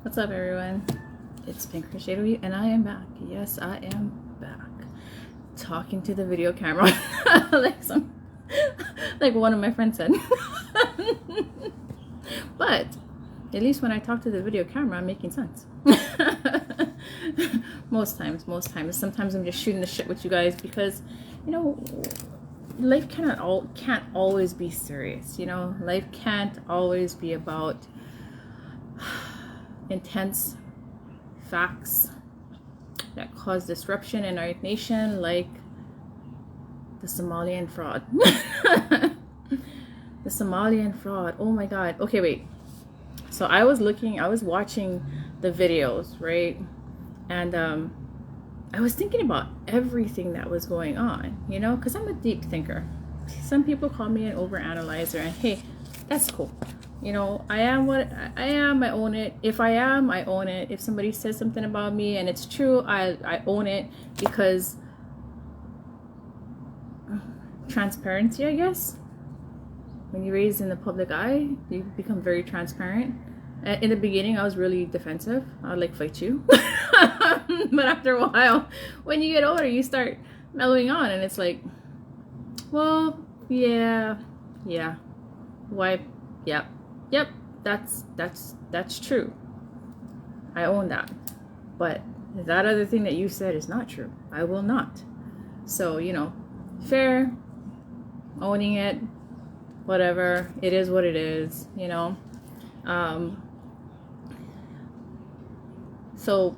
What's up, everyone? It's Pink Crochet with you, and I am back. Yes, I am back. Talking to the video camera, like one of my friends said. But at least when I talk to the video camera, I'm making sense. Most times. Sometimes I'm just shooting the shit with you guys because, life can't always be serious. Life can't always be about intense facts that cause disruption in our nation, like the Somalian fraud. The Somalian fraud. Oh my God. Okay, wait. So I was watching the videos, right? And I was thinking about everything that was going on, because I'm a deep thinker. Some people call me an overanalyzer, and hey, that's cool. I am what I am. I own it. If I am, I own it. If somebody says something about me and it's true, I own it, because transparency, I guess. When you're raised in the public eye, you become very transparent. In the beginning, I was really defensive. I would fight you. But after a while, when you get older, you start mellowing on, and it's like, well, yeah, why, yep, that's true. I own that. But that other thing that you said is not true. I will not. So, fair, owning it, whatever, it is what it is, so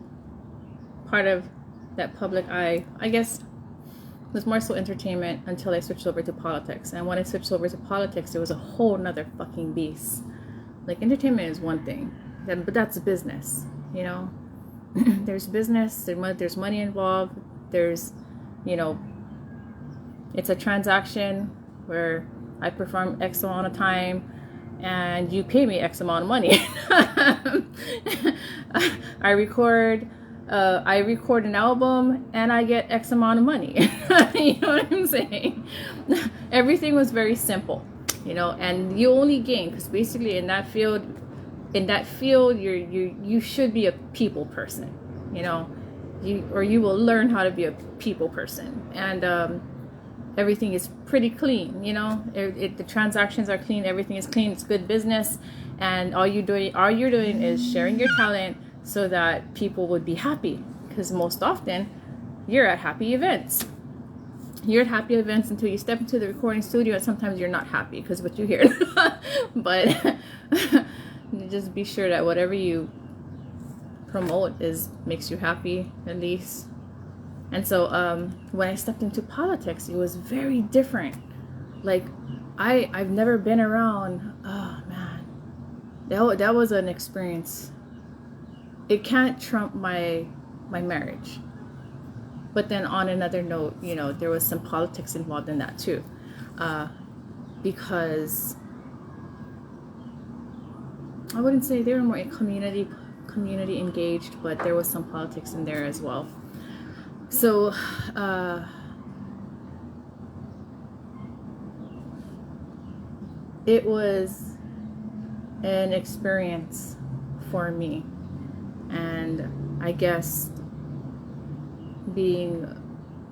part of that public eye, I guess, was more so entertainment until I switched over to politics. And when I switched over to politics, it was a whole nother fucking beast. Entertainment is one thing, but that's business, There's business, there's money involved, there's, it's a transaction where I perform X amount of time and you pay me X amount of money. I record an album and I get X amount of money. You know what I'm saying? Everything was very simple, and you only gain because basically in that field you should be a people person, you will learn how to be a people person, and everything is pretty clean, the transactions are clean, everything is clean, it's good business, and all you're doing is sharing your talent so that people would be happy, because most often you're at happy events. You're at happy events until you step into the recording studio, and sometimes you're not happy because what you hear. But just be sure that whatever you promote makes you happy, at least. And so when I stepped into politics, it was very different. I've never been around. Oh man, that was an experience. It can't trump my marriage. But then on another note, there was some politics involved in that too, because I wouldn't say they were more community engaged, but there was some politics in there as well. So it was an experience for me, and I guess being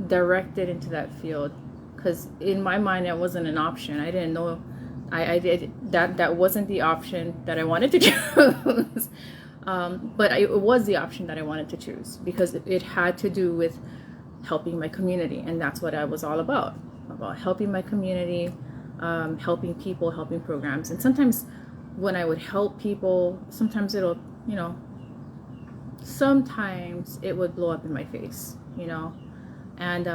directed into that field, because in my mind it wasn't an option. I didn't know that wasn't the option that I wanted to choose. But it was the option that I wanted to choose because it had to do with helping my community, and that's what I was all about helping my community, helping people, helping programs. And sometimes when I would help people, sometimes it would blow up in my face, and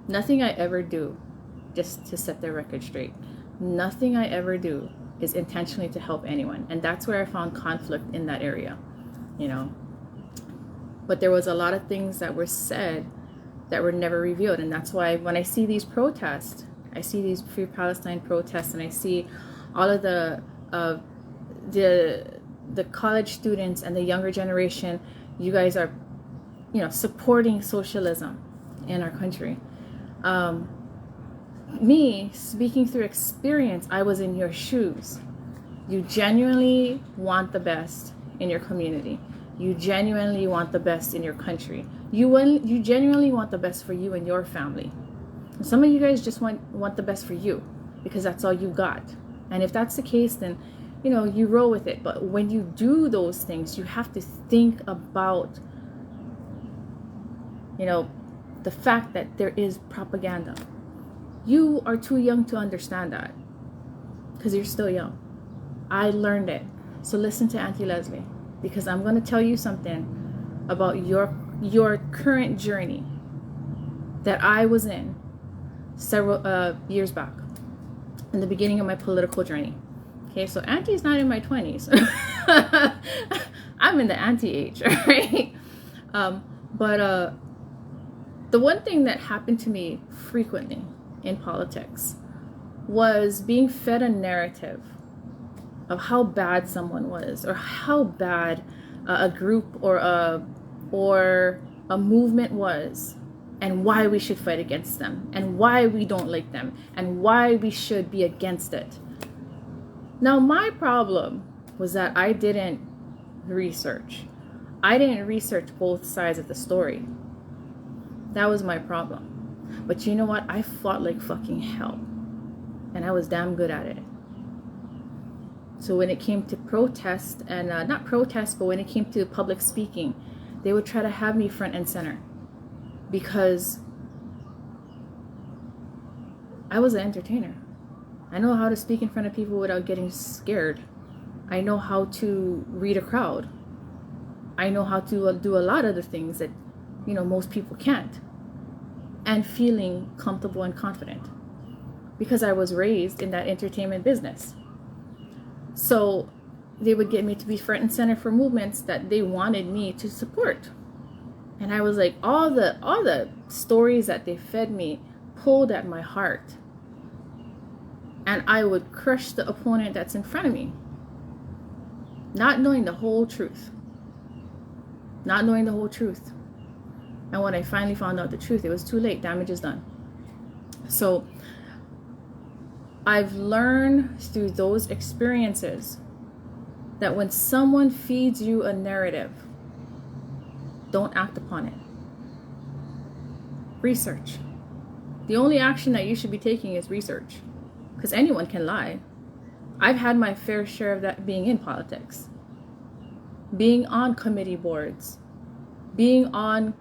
nothing I ever do, just to set the record straight, nothing I ever do is intentionally to help anyone. And that's where I found conflict in that area, but there was a lot of things that were said that were never revealed. And that's why when I see these protests, I see these Free Palestine protests, and I see all of the college students and the younger generation, you guys are supporting socialism in our country. Me, speaking through experience, I was in your shoes. You genuinely want the best in your community. You genuinely want the best in your country. You genuinely want the best for you and your family. And some of you guys just want the best for you because that's all you got. And if that's the case, then you roll with it. But when you do those things, you have to think about the fact that there is propaganda. You are too young to understand that because you're still young. I learned it. So listen to Auntie Leslie, because I'm going to tell you something about your current journey that I was in several years back in the beginning of my political journey. Okay, so Auntie's not in my 20s. I'm in the auntie age, right? But the one thing that happened to me frequently in politics was being fed a narrative of how bad someone was, or how bad a group or a movement was, and why we should fight against them, and why we don't like them, and why we should be against it. Now, my problem was that I didn't research. I didn't research both sides of the story. That was my problem. But you know what? I fought like fucking hell. And I was damn good at it. So when it came to protest, and not protest, but when it came to public speaking, they would try to have me front and center. Because I was an entertainer. I know how to speak in front of people without getting scared. I know how to read a crowd. I know how to do a lot of the things that most people can't, and feeling comfortable and confident because I was raised in that entertainment business. So they would get me to be front and center for movements that they wanted me to support. And I was like, all the stories that they fed me pulled at my heart. And I would crush the opponent that's in front of me, not knowing the whole truth. Not knowing the whole truth. And when I finally found out the truth, it was too late. Damage is done. So I've learned through those experiences that when someone feeds you a narrative, don't act upon it. Research. The only action that you should be taking is research, because anyone can lie. I've had my fair share of that being in politics, being on committee boards, being on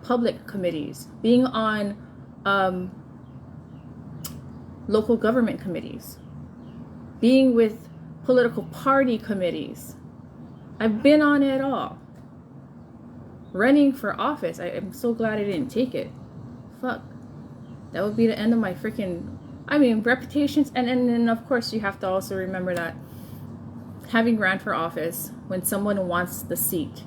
public committees, being on local government committees, being with political party committees. I've been on it all. Running for office, I'm so glad I didn't take it. Fuck. That would be the end of my freaking, reputations. And then of course you have to also remember that having ran for office, when someone wants the seat,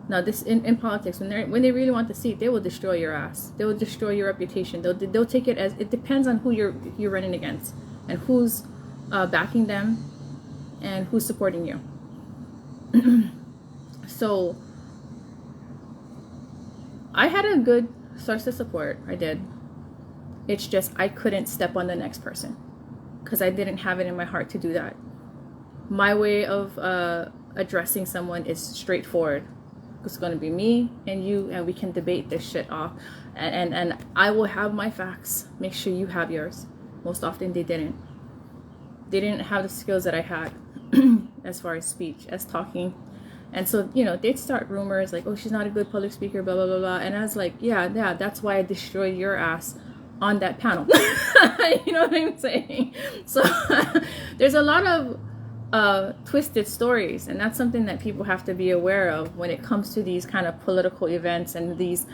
now this in politics, when they really want the seat, they will destroy your ass. They will destroy your reputation. They'll take it as, it depends on who you're running against, and who's backing them, and who's supporting you. So I had a good source of support. I did. It's just I couldn't step on the next person because I didn't have it in my heart to do that. My way of addressing someone is straightforward. It's going to be me and you, and we can debate this shit off. And I will have my facts. Make sure you have yours. Most often they didn't. They didn't have the skills that I had as far as speech, as talking. And so, they'd start rumors like, oh, she's not a good public speaker, blah, blah, blah, blah. And I was like, yeah, that's why I destroyed your ass on that panel. You know what I'm saying? So there's a lot of twisted stories, and that's something that people have to be aware of when it comes to these kind of political events and these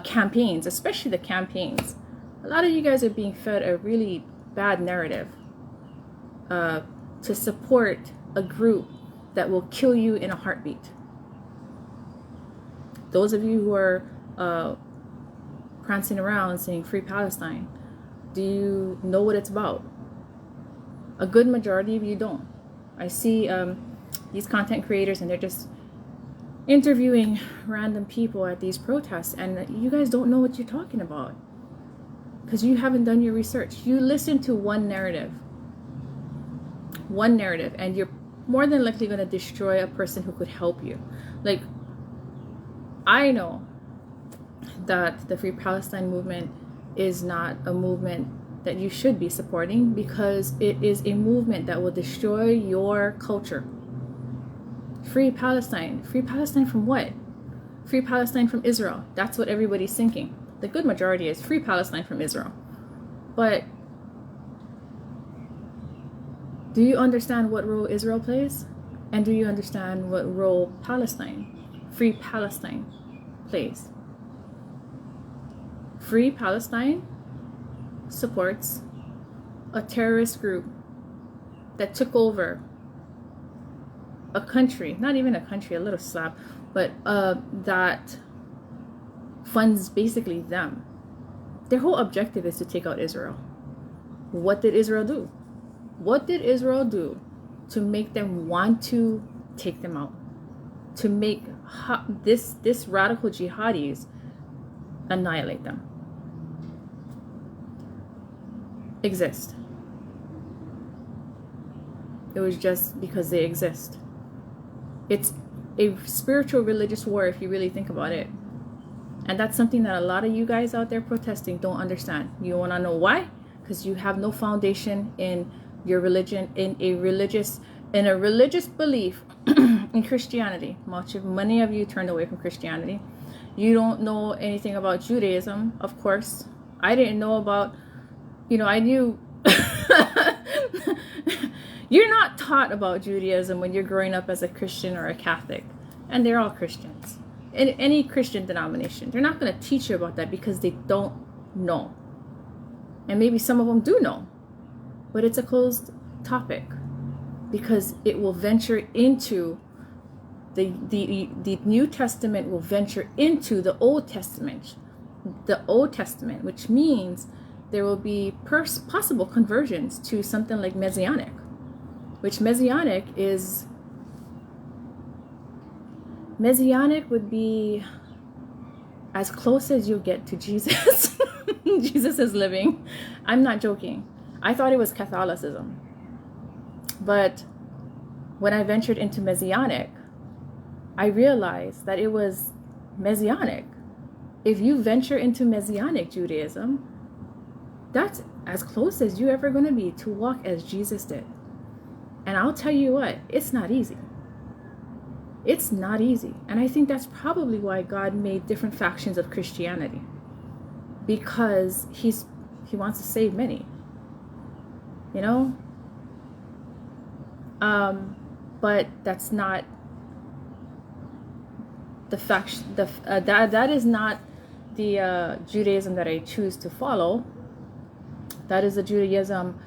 campaigns, especially the campaigns. A lot of you guys are being fed a really bad narrative to support a group that will kill you in a heartbeat. Those of you who are prancing around saying Free Palestine, do you know what it's about? A good majority of you don't. I see these content creators, and they're just interviewing random people at these protests, and you guys don't know what you're talking about because you haven't done your research. You listen to one narrative, and you're more than likely going to destroy a person who could help you. Like, I know that the Free Palestine movement is not a movement that you should be supporting, because it is a movement that will destroy your culture. Free Palestine. Free Palestine from what? Free Palestine from Israel. That's what everybody's thinking. The good majority is free Palestine from Israel. But do you understand what role Israel plays? And do you understand what role Palestine, Free Palestine, plays? Free Palestine supports a terrorist group that took over a country, not even a country, a little slap, but that funds basically them. Their whole objective is to take out Israel. What did Israel do? What did Israel do to make them want to take them out? To make this radical jihadis annihilate them? Exist. It was just because they exist. It's a spiritual religious war if you really think about it. And that's something that a lot of you guys out there protesting don't understand. You want to know why? Because you have no foundation in your religion, in a religious belief in Christianity. Many of you turned away from Christianity. You don't know anything about Judaism, of course. I didn't know about, I knew. You're not taught about Judaism when you're growing up as a Christian or a Catholic. And they're all Christians. In any Christian denomination, they're not going to teach you about that because they don't know. And maybe some of them do know. But it's a closed topic because it will venture into the New Testament will venture into the Old Testament. The Old Testament, which means there will be possible conversions to something like Messianic, which Messianic would be as close as you get to Jesus. Jesus is living. I'm not joking. I thought it was Catholicism. But when I ventured into Messianic, I realized that it was Messianic. If you venture into Messianic Judaism, that's as close as you're ever going to be to walk as Jesus did. And I'll tell you what, it's not easy. It's not easy. And I think that's probably why God made different factions of Christianity. Because he wants to save many. But that's not the faction. That is not the Judaism that I choose to follow. That is the Judaism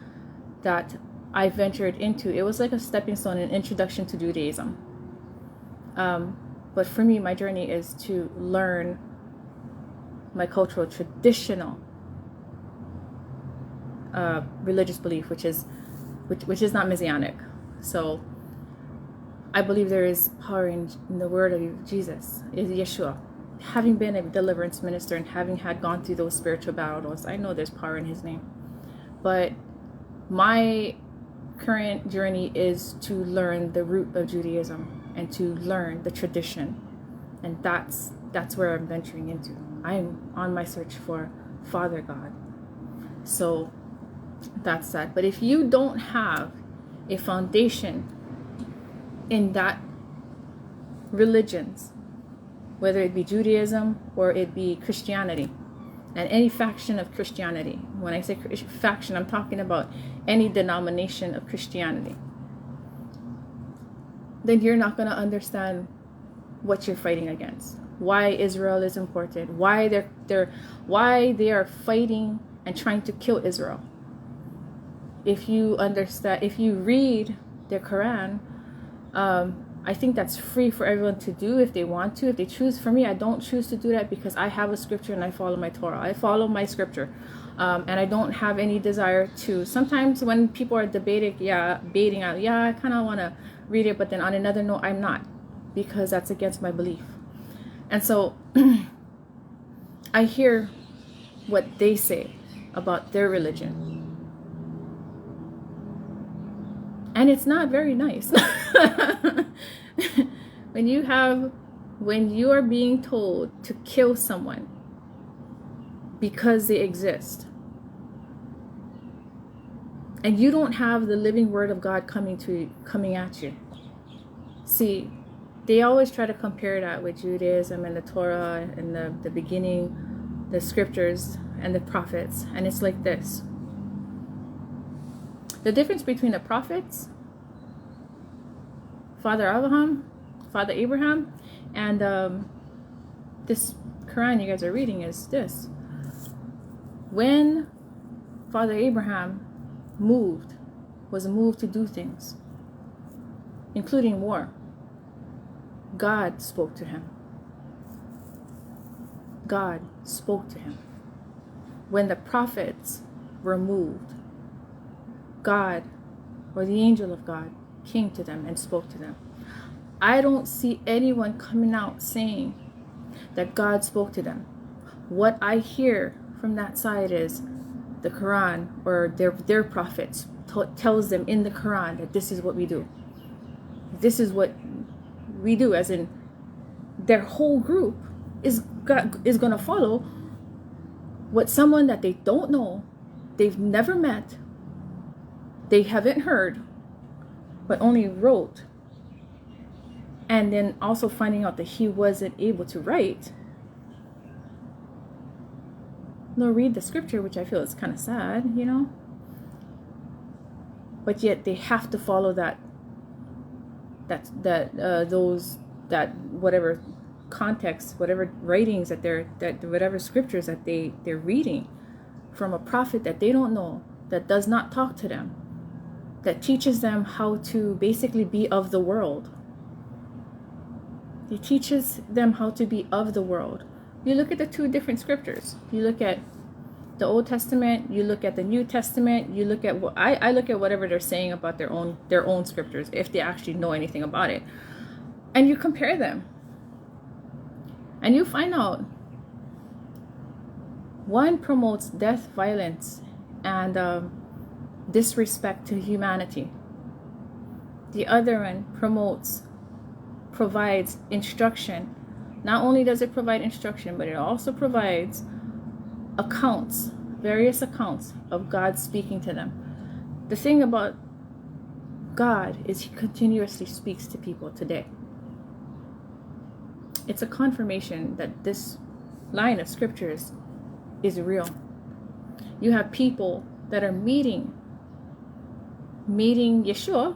that I ventured into. It was like a stepping stone, an introduction to Judaism. But for me, my journey is to learn my cultural, traditional religious belief, which is not Messianic. So I believe there is power in the word of Jesus, is Yeshua. Having been a deliverance minister and having gone through those spiritual battles, I know there's power in his name. But my current journey is to learn the root of Judaism and to learn the tradition. And that's where I'm venturing into. I'm on my search for Father God. So that's that. But if you don't have a foundation in that religions, whether it be Judaism or it be Christianity, and any faction of Christianity, when I say faction, I'm talking about any denomination of Christianity, then you're not going to understand what you're fighting against. Why Israel is important. Why they are fighting and trying to kill Israel. If you understand, if you read the Quran, I think that's free for everyone to do if they want to, if they choose. For me, I don't choose to do that because I have a scripture and I follow my Torah. I follow my scripture. And I don't have any desire to. Sometimes when people are debating, I kind of want to read it, but then on another note, I'm not, because that's against my belief. And so I hear what they say about their religion. And it's not very nice. when you are being told to kill someone because they exist, and you don't have the living word of God coming at you. See, they always try to compare that with Judaism and the Torah and the beginning, the scriptures and the prophets. And it's like this. The difference between the prophets, Father Abraham, and this Quran you guys are reading is this. When Father Abraham was moved to do things, including war, God spoke to him. God spoke to him. When the prophets were moved, God, or the angel of God, came to them and spoke to them. I don't see anyone coming out saying that God spoke to them. What I hear from that side is the Quran, or their prophets tells them in the Quran that this is what we do. This is what we do, as in their whole group is going to follow what someone that they don't know, they've never met, they haven't heard, but only wrote, and then also finding out that he wasn't able to write. They'll read the scripture, which I feel is kind of sad, you know, but yet they have to follow whatever context, whatever writings whatever scriptures that they're reading from a prophet that they don't know, that does not talk to them, that teaches them how to basically be of the world. He teaches them how to be of the world. You look at the two different scriptures. You look at the Old Testament, you look at the New Testament, you look at what I look at whatever they're saying about their own scriptures, if they actually know anything about it. And you compare them. And you find out one promotes death, violence, and disrespect to humanity. The other one provides instruction. Not only does it provide instruction, but it also provides accounts, various accounts of God speaking to them. The thing about God is he continuously speaks to people today. It's a confirmation that this line of scriptures is real. You have people that are meeting Yeshua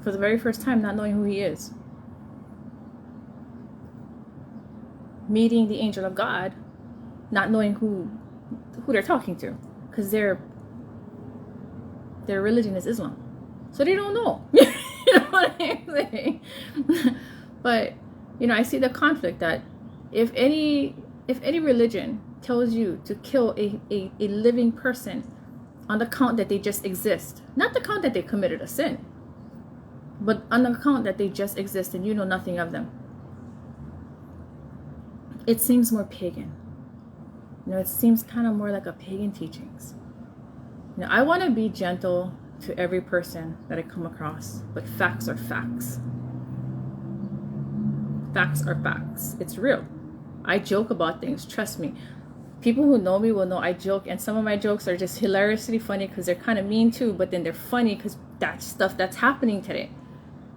for the very first time, not knowing who he is. Meeting the angel of God, not knowing who they're talking to, because their religion is Islam, so they don't know. You know what I'm saying? But you know, I see the conflict that if any religion tells you to kill a living person on the count that they just exist, not the count that they committed a sin, but on the count that they just exist and you know nothing of them, it seems more pagan. You know, it seems kind of more like a pagan teachings. You know, I want to be gentle to every person that I come across, but facts are facts. Facts are facts. It's real. I joke about things, trust me. People who know me will know I joke, and some of my jokes are just hilariously funny because they're kind of mean too, but then they're funny because that's stuff that's happening today.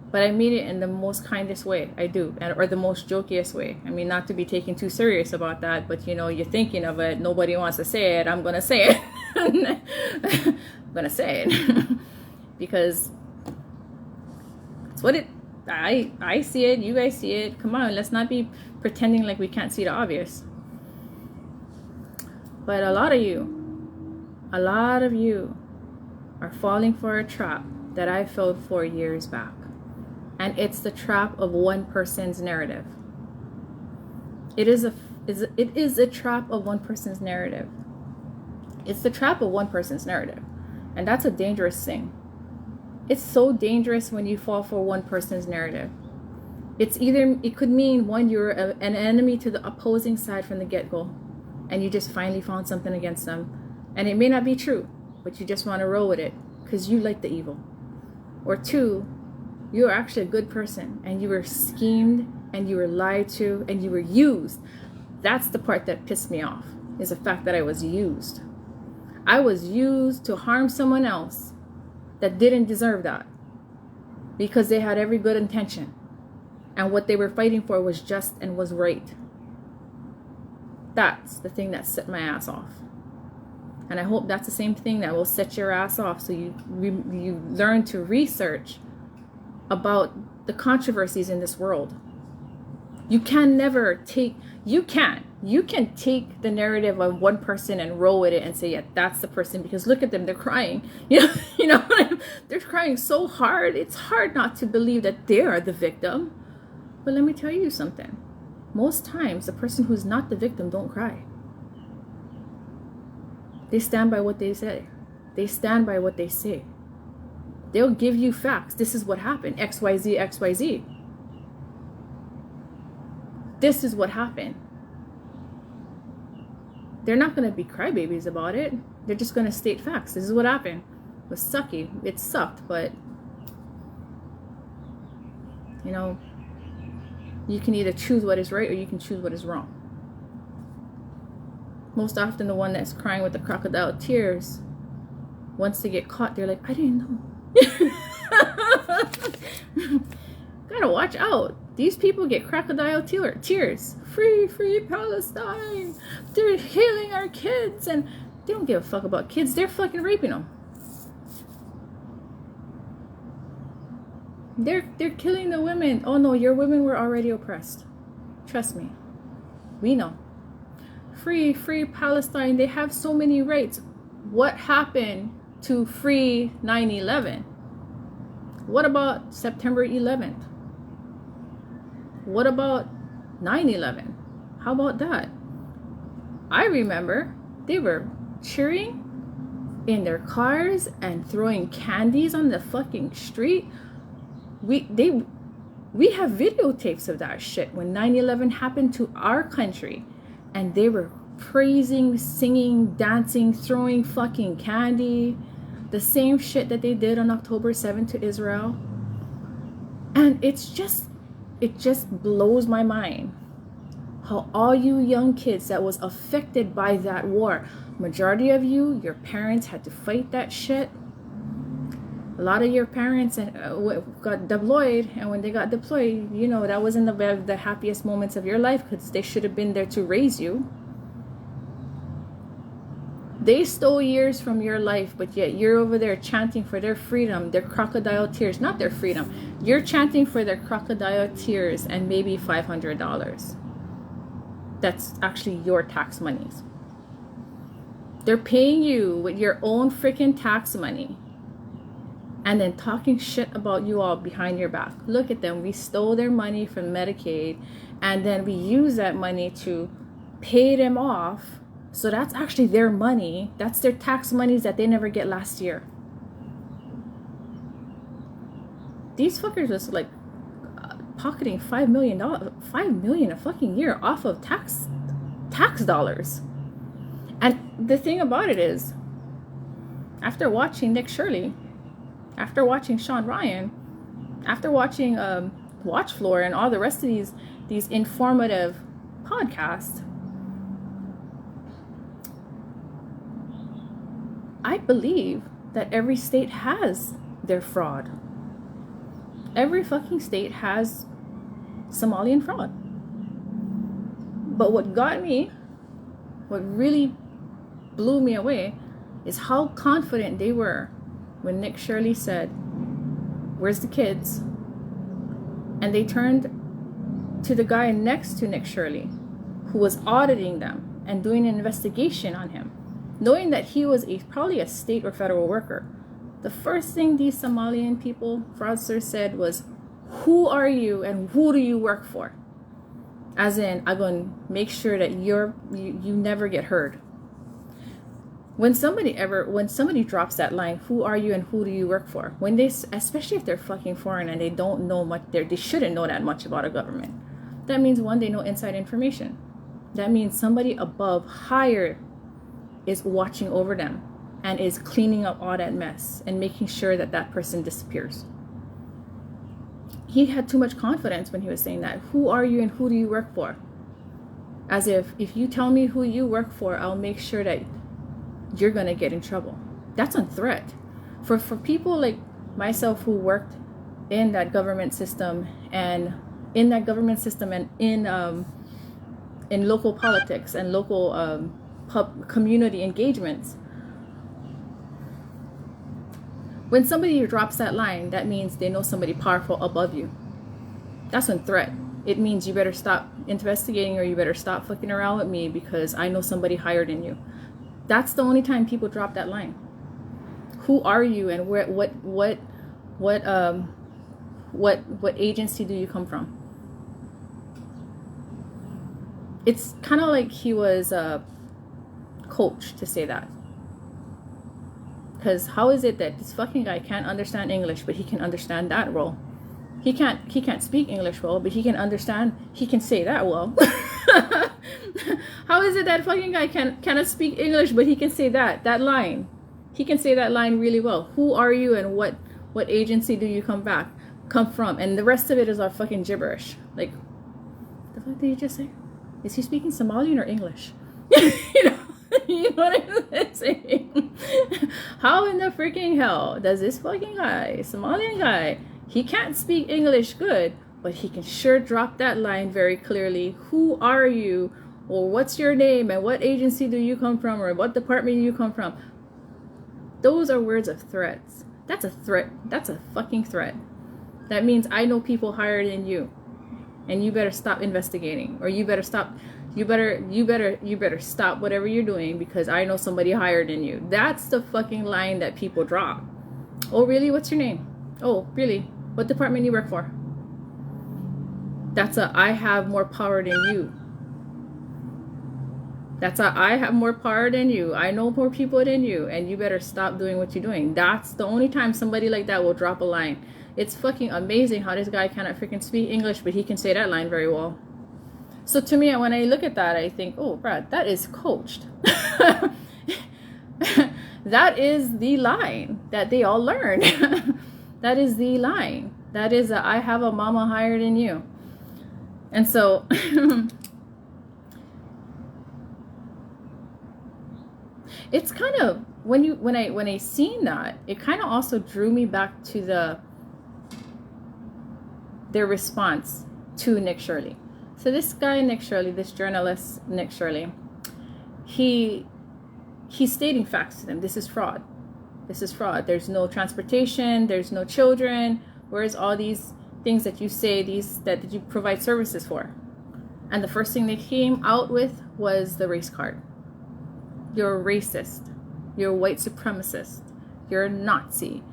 But I mean it in the most kindest way, I do, or the most jokiest way. I mean, not to be taken too serious about that, but you know, you're thinking of it, nobody wants to say it, I'm gonna say it. I'm gonna say it. Because it's what I see it, you guys see it. Come on, let's not be pretending like we can't see the obvious. But a lot of you are falling for a trap that I fell for years back. And it's the trap of one person's narrative. It is a trap of one person's narrative. It's the trap of one person's narrative. And that's a dangerous thing. It's so dangerous when you fall for one person's narrative. It could mean, one, you're an enemy to the opposing side from the get-go, and you just finally found something against them. And it may not be true, but you just want to roll with it because you like the evil. Or two, you're actually a good person and you were schemed and you were lied to and you were used. That's the part that pissed me off, is the fact that I was used. I was used to harm someone else that didn't deserve that, because they had every good intention and what they were fighting for was just and was right. That's the thing that set my ass off. And I hope that's the same thing that will set your ass off, so you learn to research about the controversies in this world. You can take the narrative of one person and roll with it and say, yeah, that's the person, because look at them, they're crying. They're crying so hard. It's hard not to believe that they are the victim. But let me tell you something. Most times, the person who's not the victim don't cry. They stand by what they say. They stand by what they say. They'll give you facts. This is what happened. XYZ, XYZ. This is what happened. They're not going to be crybabies about it. They're just going to state facts. This is what happened. It was sucky. It sucked, but you can either choose what is right or you can choose what is wrong. Most often, the one that's crying with the crocodile tears, once they get caught, they're like, I didn't know. Gotta watch out. These people get crocodile tears. Free Palestine. They're healing our kids. And they don't give a fuck about kids. They're fucking raping them. They're killing the women. Oh no, your women were already oppressed. Trust me. We know. Free Palestine. They have so many rights. What happened to free 9/11? What about September 11th? What about 9/11? How about that? I remember they were cheering in their cars and throwing candies on the fucking street. We have videotapes of that shit when 9/11 happened to our country, and they were praising, singing, dancing, throwing fucking candy, the same shit that they did on October 7th to Israel. And it just blows my mind how all you young kids that was affected by that war, majority of you, your parents had to fight that shit. A lot of your parents got deployed, and when they got deployed, that wasn't the happiest moments of your life, because they should have been there to raise you. They stole years from your life, but yet you're over there chanting for their freedom, their crocodile tears, not their freedom. You're chanting for their crocodile tears and maybe $500. That's actually your tax monies. They're paying you with your own freaking tax money and then talking shit about you all behind your back. Look at them. We stole their money from Medicaid, and then we use that money to pay them off. So that's actually their money. That's their tax monies that they never get last year. These fuckers was like pocketing $5 million a fucking year off of tax dollars. And the thing about it is, after watching Nick Shirley, after watching Sean Ryan, after watching Watch Floor and all the rest of these informative podcasts, I believe that every state has their fraud. Every fucking state has Somalian fraud. But what really blew me away is how confident they were when Nick Shirley said, "Where's the kids?" And they turned to the guy next to Nick Shirley, who was auditing them and doing an investigation on him, knowing that he was probably a state or federal worker. The first thing these Somalian people, fraudsters, said was, "Who are you and who do you work for?" As in, I'm going to make sure that you never get heard. When somebody drops that line, "Who are you and who do you work for?" Especially if they're fucking foreign and they don't know much, they shouldn't know that much about a government. That means, one, they know inside information. That means somebody above, higher, is watching over them and is cleaning up all that mess and making sure that person disappears. he had too much confidence when he was saying that. Who are you and who do you work for? As if you tell me who you work for, I'll make sure that you're going to get in trouble. That's a threat. For people like myself who worked in that government system and in local politics and local community engagements, when somebody drops that line, that means they know somebody powerful above you. That's a threat. It means you better stop investigating or you better stop fucking around with me because I know somebody higher than you. That's the only time people drop that line. Who are you and what agency do you come from? It's kind of like he was coached to say that. Because how is it that this fucking guy can't understand English, but he can understand that well? He can't speak English well, but he can say that well. How is it that fucking guy cannot speak English, but he can say that line? He can say that line really well. Who are you and what agency do you come from? And the rest of it is all fucking gibberish. Like, the fuck did he just say? Is he speaking Somalian or English? You know what I'm saying? How in the freaking hell does this fucking guy, Somalian guy, he can't speak English good, but he can sure drop that line very clearly. Who are you? Or what's your name? And what agency do you come from? Or what department do you come from? Those are words of threats. That's a threat. That's a fucking threat. That means I know people higher than you. And you better stop investigating. Or you better stop whatever you're doing because I know somebody higher than you. That's the fucking line that people drop. Oh, really? What's your name? Oh, really? What department do you work for? That's a I have more power than you. That's a I have more power than you. I know more people than you, and you better stop doing what you're doing. That's the only time somebody like that will drop a line. It's fucking amazing how this guy cannot freaking speak English, but he can say that line very well. So to me, when I look at that, I think, oh, Brad, that is coached. That is the line that they all learn. That is the line. That is I have a mama higher than you. And so it's kind of when I seen that, it kind of also drew me back to their response to Nick Shirley. So this guy, Nick Shirley, this journalist, Nick Shirley, he's stating facts to them. This is fraud. This is fraud. There's no transportation. There's no children. Where's all these things that you say, that you provide services for? And the first thing they came out with was the race card. You're a racist. You're a white supremacist. You're a Nazi.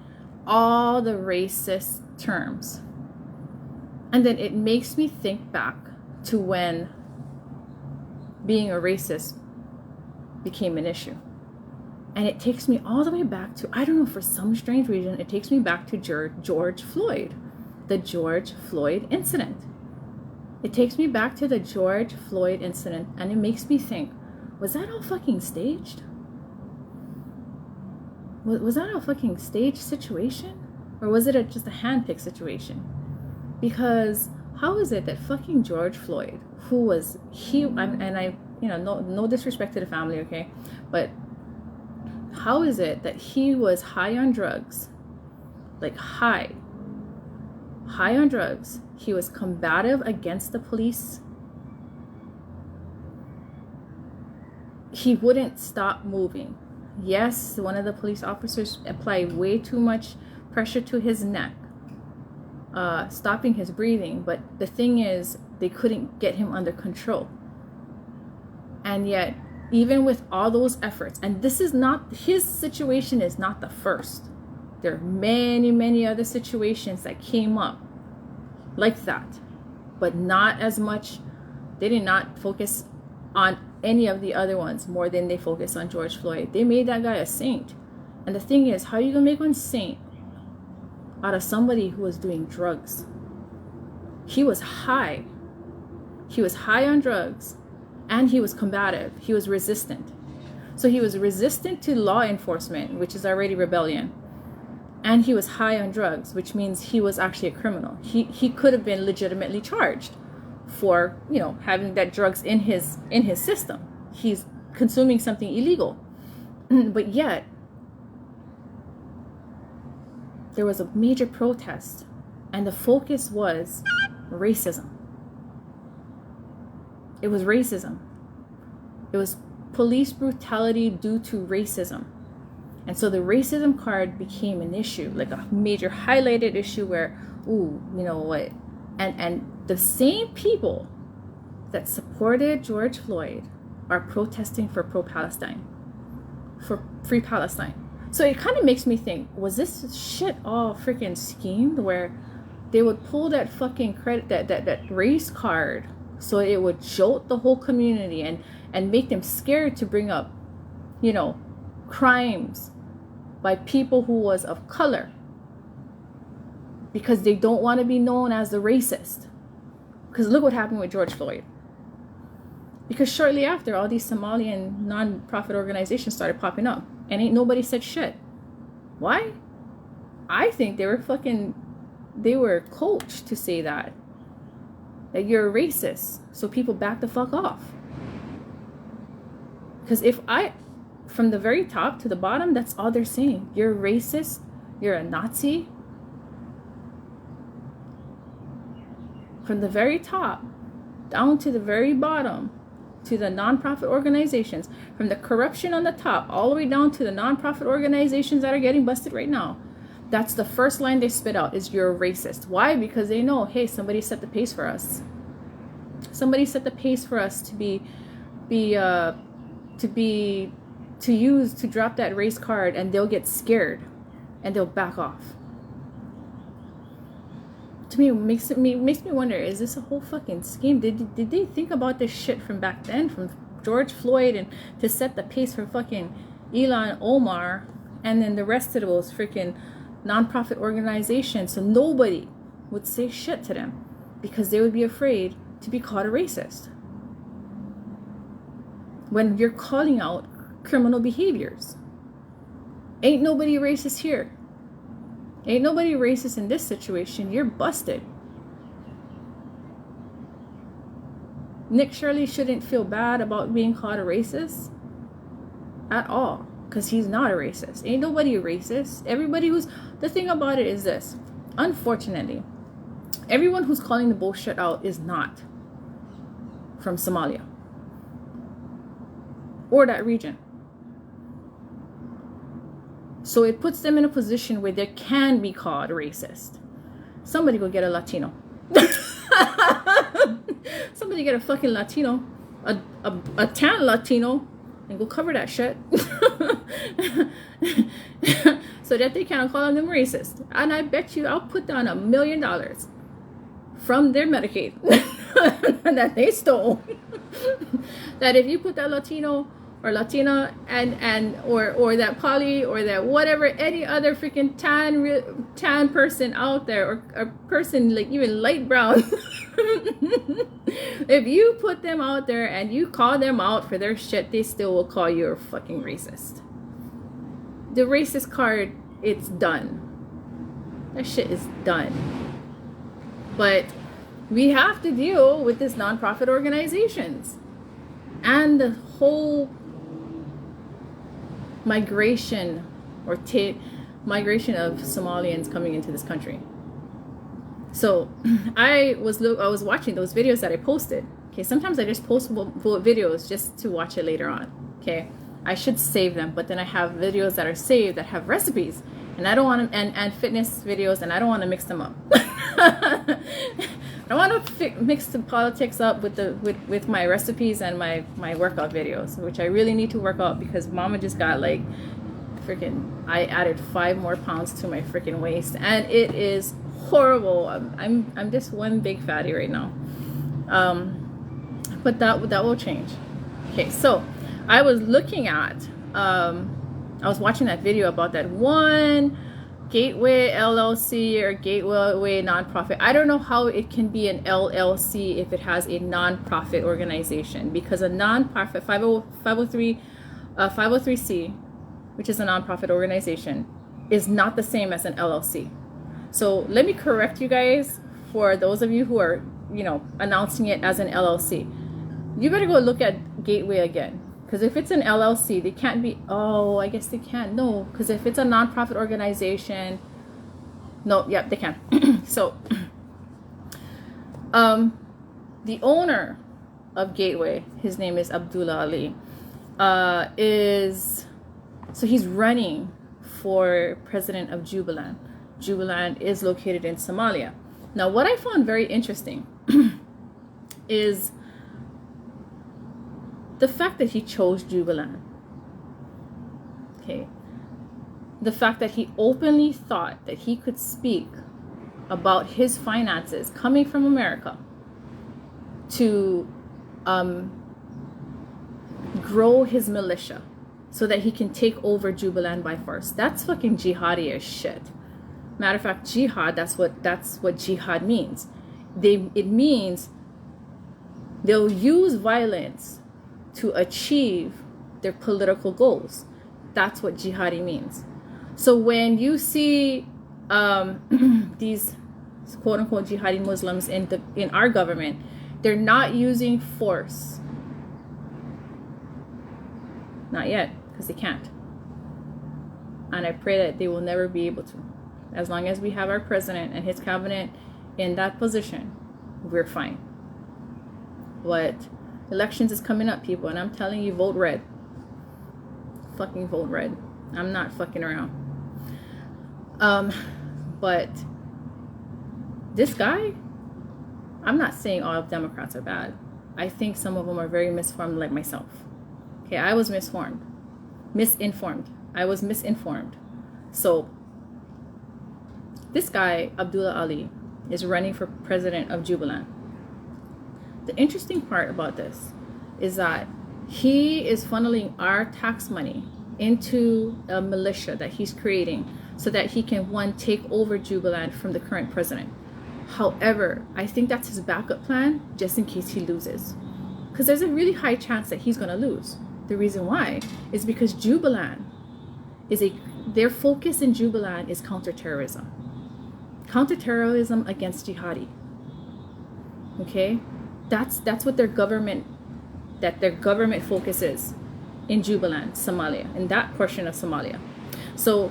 All the racist terms. And then it makes me think back to when being a racist became an issue. And it takes me all the way back to, I don't know, for some strange reason, it takes me back to George Floyd, the George Floyd incident. It takes me back to the George Floyd incident, and it makes me think, was that all fucking staged? Was that a fucking staged situation? Or was it just a handpicked situation? Because how is it that fucking George Floyd, who was, no disrespect to the family, okay? But how is it that he was high on drugs, like high on drugs? He was combative against the police. He wouldn't stop moving. Yes, one of the police officers applied way too much pressure to his neck, stopping his breathing. But the thing is, they couldn't get him under control. And yet, even with all those efforts, and this is not, his situation is not the first. There are many, many other situations that came up like that, but not as much. They did not focus on any of the other ones more than they focused on George Floyd. They made that guy a saint. And the thing is, how are you gonna make one saint out of somebody who was doing drugs? He was high. He was high on drugs, and he was combative. He was resistant. So he was resistant to law enforcement, which is already rebellion. and he was high on drugs, which means he was actually a criminal. He could have been legitimately charged for, you know, having that drugs in his system. He's consuming something illegal. But yet there was a major protest, and the focus was racism. It was racism. It was police brutality due to racism. And so the racism card became an issue, like a major highlighted issue where, ooh, you know what? And the same people that supported George Floyd are protesting for pro-Palestine, for free Palestine. So it kind of makes me think, was this shit all freaking schemed where they would pull that fucking credit, that race card, so it would jolt the whole community and make them scared to bring up, you know, crimes by people who was of color, because they don't want to be known as the racist. Because look what happened with George Floyd. Because shortly after, all these Somalian non-profit organizations started popping up, and ain't nobody said shit. Why? I think they were coached to say that you're a racist, so people back the fuck off. Because from the very top to the bottom, that's all they're saying. You're a racist, you're a Nazi. From the very top down to the very bottom, to the nonprofit organizations, from the corruption on the top all the way down to the nonprofit organizations that are getting busted right now, that's the first line they spit out, is you're a racist. Why? Because they know, hey, somebody set the pace for us. Somebody set the pace for us to drop that race card, and they'll get scared and they'll back off. To me, it makes me wonder, is this a whole fucking scheme? Did they think about this shit from back then, from George Floyd, and to set the pace for fucking Ilhan Omar and then the rest of those freaking nonprofit organizations, so nobody would say shit to them because they would be afraid to be called a racist when you're calling out criminal behaviors? Ain't nobody racist here. Ain't nobody racist in this situation. You're busted. Nick Shirley shouldn't feel bad about being called a racist at all, because he's not a racist. Ain't nobody a racist. The thing about it is this, unfortunately, everyone who's calling the bullshit out is not from Somalia or that region. So it puts them in a position where they can be called racist. Somebody go get a Latino. Somebody get a fucking Latino, a tan Latino, and go cover that shit. So that they can't call them racist. And I bet you I'll put down $1 million from their Medicaid that they stole. That if you put that Latino or Latina or that poly or that whatever, any other freaking tan person out there, or a person like even light brown, if you put them out there and you call them out for their shit, they still will call you a fucking racist. The racist card, it's done. That shit is done. But we have to deal with this nonprofit organizations and the whole migration of Somalians coming into this country. So I was watching those videos that I posted. Okay, sometimes I just post videos just to watch it later on. Okay, I should save them, but then I have videos that are saved that have recipes, and I don't want to, and fitness videos, and I don't want to mix them up. I don't want to mix the politics up with my recipes and my workout videos, which I really need to work out because Mama just got like I added 5 more pounds to my freaking waist, and it is horrible. I'm just one big fatty right now. But that will change. Okay, so I was looking at I was watching that video about that one Gateway LLC or Gateway nonprofit. I don't know how it can be an LLC if it has a nonprofit organization, because a nonprofit 503c, which is a nonprofit organization, is not the same as an LLC. So let me correct you guys, for those of you who are, announcing it as an LLC. You better go look at Gateway again. Because if it's an LLC, they can't be, I guess they can't. No, because if it's a nonprofit organization, no, yep, they can. So, the owner of Gateway, his name is Abdullah Ali, so he's running for president of Jubaland. Jubaland is located in Somalia. Now, what I found very interesting is the fact that he chose Jubaland. Okay. The fact that he openly thought that he could speak about his finances coming from America to grow his militia so that he can take over Jubaland by force. That's fucking jihadi as shit. Matter of fact, jihad, that's what jihad means. It means they'll use violence to achieve their political goals. That's what jihadi means. So when you see these quote unquote jihadi Muslims in our government, they're not using force. Not yet, because they can't. And I pray that they will never be able to. As long as we have our president and his cabinet in that position, we're fine. But elections is coming up, people, and I'm telling you, vote red. Fucking vote red. I'm not fucking around. But this guy, I'm not saying all Democrats are bad. I think some of them are very misinformed, like myself. Okay, I was misinformed. I was misinformed. So this guy, Abdullah Ali, is running for president of Jubaland. The interesting part about this is that he is funneling our tax money into a militia that he's creating so that he can, one, take over Jubaland from the current president. However, I think that's his backup plan just in case he loses. Because there's a really high chance that he's going to lose. The reason why is because Jubaland their focus in Jubaland is counterterrorism. Counterterrorism against jihadi. Okay? That's what their government focus is in Jubaland, Somalia, in that portion of Somalia. So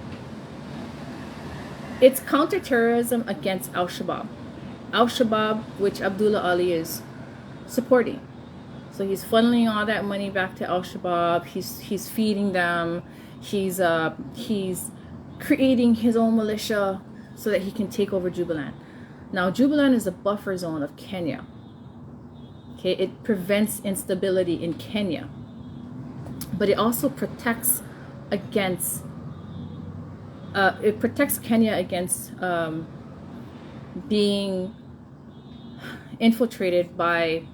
it's counterterrorism against Al-Shabaab. Al-Shabaab, which Abdullah Ali is supporting. So he's funneling all that money back to Al-Shabaab. He's feeding them. He's creating his own militia so that he can take over Jubaland. Now, Jubaland is a buffer zone of Kenya. Okay, it prevents instability in Kenya, but it also protects against. It protects Kenya against being infiltrated by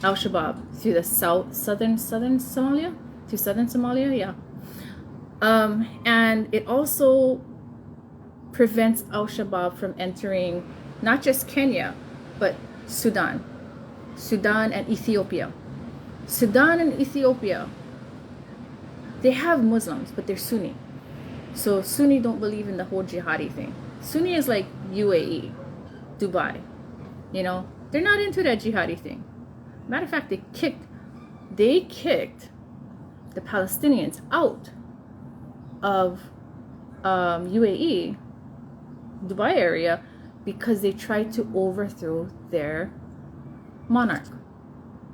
Al-Shabaab through the southern Somalia, yeah. And it also prevents Al-Shabaab from entering not just Kenya, but Sudan and Ethiopia. Sudan and Ethiopia, they have Muslims, but they're Sunni. So Sunni don't believe in the whole jihadi thing. Sunni is like UAE, Dubai. They're not into that jihadi thing. Matter of fact, they kicked the Palestinians out of UAE, Dubai area, because they tried to overthrow their monarch.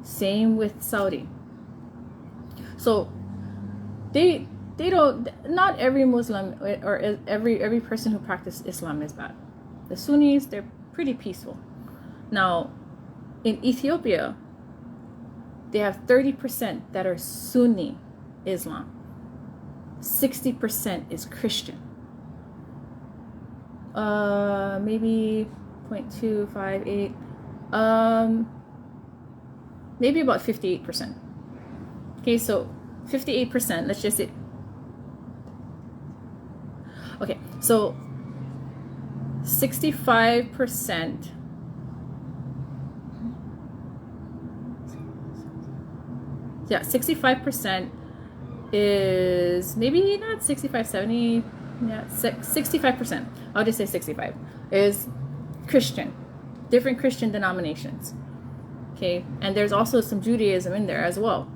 Same with Saudi. So they don't, not every Muslim or every person who practices Islam is bad. The Sunnis, they're pretty peaceful. Now, in Ethiopia, they have 30% that are Sunni Islam. 60% is Christian. Maybe 0.258. Maybe about 58%. Okay, so 58%, let's just say. Okay, so 65%. Yeah, 65% is maybe not 65, 70, yeah, 65%. I'll just say 65 is Christian, different Christian denominations. Okay, and there's also some Judaism in there as well.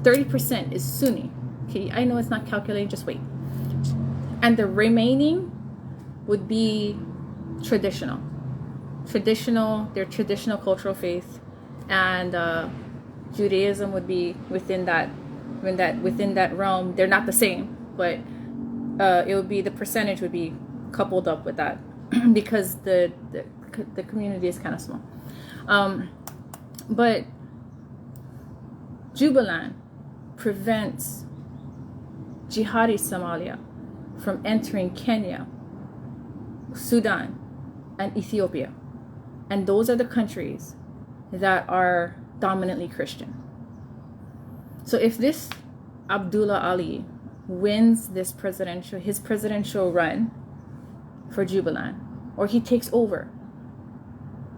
30% is Sunni. Okay, I know it's not calculating, just wait. And the remaining would be traditional. Their traditional cultural faith, and Judaism would be within that realm. They're not the same, but it would be, the percentage would be coupled up with that because the community is kind of small. But Jubaland prevents jihadi Somalia from entering Kenya, Sudan, and Ethiopia. And those are the countries that are dominantly Christian. So if this Abdullah Ali wins his presidential run for Jubaland, or he takes over,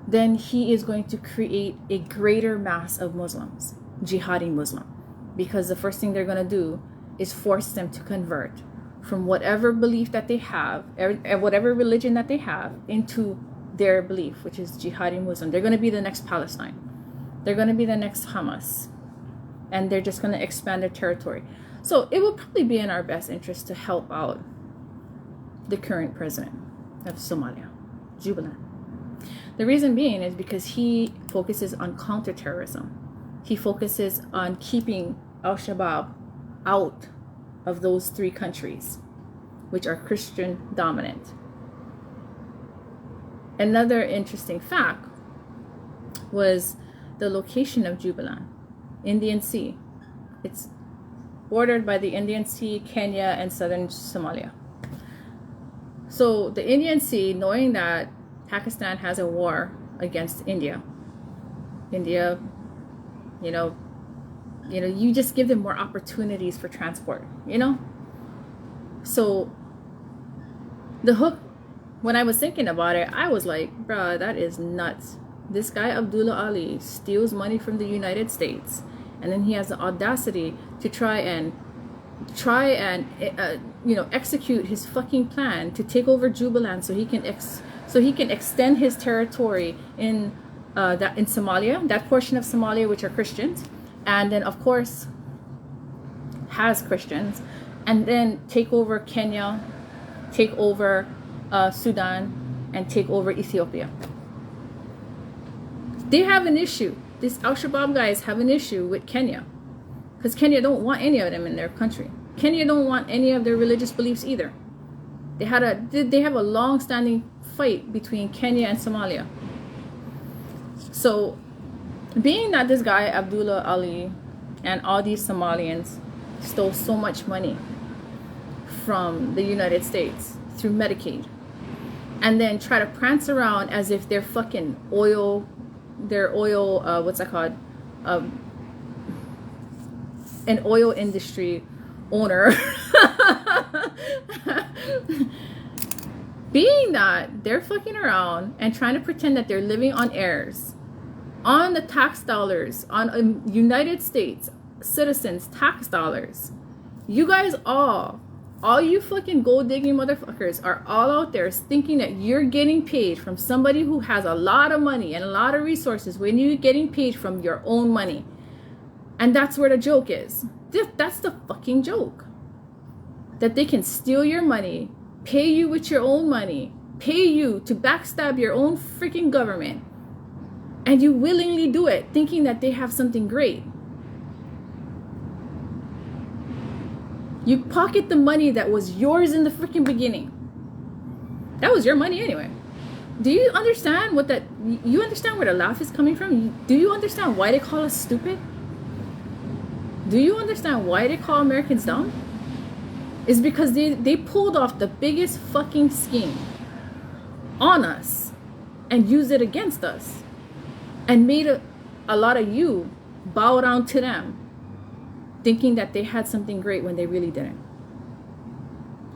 then he is going to create a greater mass of Muslims, jihadi Muslim, because the first thing they're going to do is force them to convert from whatever belief that they have, whatever religion that they have, into their belief, which is jihadi Muslim. They're going to be the next Palestine. They're going to be the next Hamas. And they're just going to expand their territory. So it will probably be in our best interest to help out the current president of Somalia, Jubaland. The reason being is because he focuses on counterterrorism. He focuses on keeping Al-Shabaab out of those three countries, which are Christian dominant. Another interesting fact was the location of Jubaland, Indian Sea. It's bordered by the Indian Sea, Kenya, and southern Somalia. So the Indian Sea, knowing that Pakistan has a war against India, you just give them more opportunities for transport, So the hook, when I was thinking about it, I was like, bruh, that is nuts. This guy, Abdullah Ali, steals money from the United States, and then he has the audacity to try and execute his fucking plan to take over Jubaland so he can extend his territory in Somalia, that portion of Somalia which are Christians, and then of course has Christians, and then take over Kenya, take over Sudan, and take over Ethiopia. They have an issue. These Al-Shabaab guys have an issue with Kenya, because Kenya don't want any of them in their country. Kenya don't want any of their religious beliefs either. They have a long-standing fight between Kenya and Somalia. So, being that this guy Abdullah Ali and all these Somalians stole so much money from the United States through Medicaid, and then try to prance around as if they're fucking what's that called? An oil industry owner. Being that they're fucking around and trying to pretend that they're living on heirs, on the tax dollars, on United States citizens' tax dollars. You guys all you fucking gold digging motherfuckers are all out there thinking that you're getting paid from somebody who has a lot of money and a lot of resources when you're getting paid from your own money. And that's where the joke is. That's the fucking joke. That they can steal your money, pay you with your own money, pay you to backstab your own freaking government, and you willingly do it thinking that they have something great. You pocket the money that was yours in the freaking beginning. That was your money anyway. Do you understand you understand where the laugh is coming from? Do you understand why they call us stupid? Do you understand why they call Americans dumb? It's because they pulled off the biggest fucking scheme on us and used it against us and made a lot of you bow down to them, thinking that they had something great when they really didn't.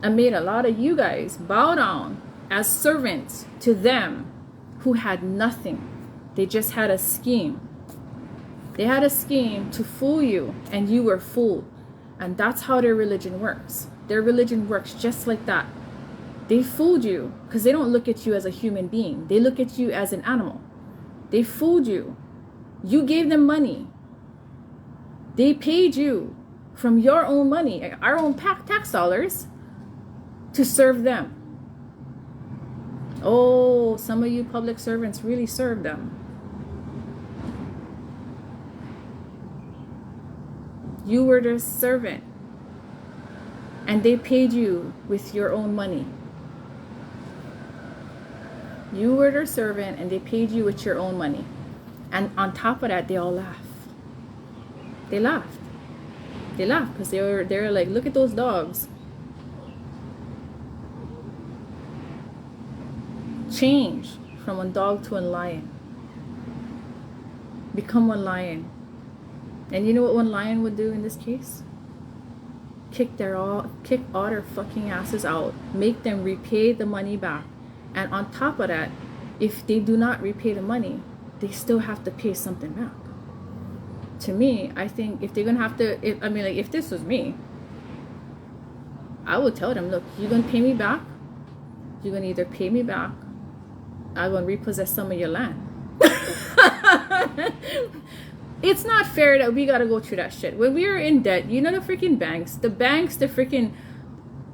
And made a lot of you guys bow down as servants to them who had nothing. They just had a scheme. They had a scheme to fool you, and you were fooled. And that's how their religion works. Their religion works just like that. They fooled you because they don't look at you as a human being. They look at you as an animal. They fooled you. You gave them money. They paid you from your own money, our own tax dollars, to serve them. Oh, some of you public servants really serve them. You were their servant, and they paid you with your own money. You were their servant, and they paid you with your own money. And on top of that, they all laughed. They laughed. They laughed because they were like, look at those dogs. Change from one dog to one lion. Become one lion. And you know what one lion would do in this case? Kick all their fucking asses out. Make them repay the money back. And on top of that, if they do not repay the money, they still have to pay something back. To me, I think if they're gonna have to, if this was me, I would tell them, look, you're gonna pay me back. You're gonna either pay me back, I'm gonna repossess some of your land. It's not fair that we gotta go through that shit. When we are in debt, you know, the freaking banks, the freaking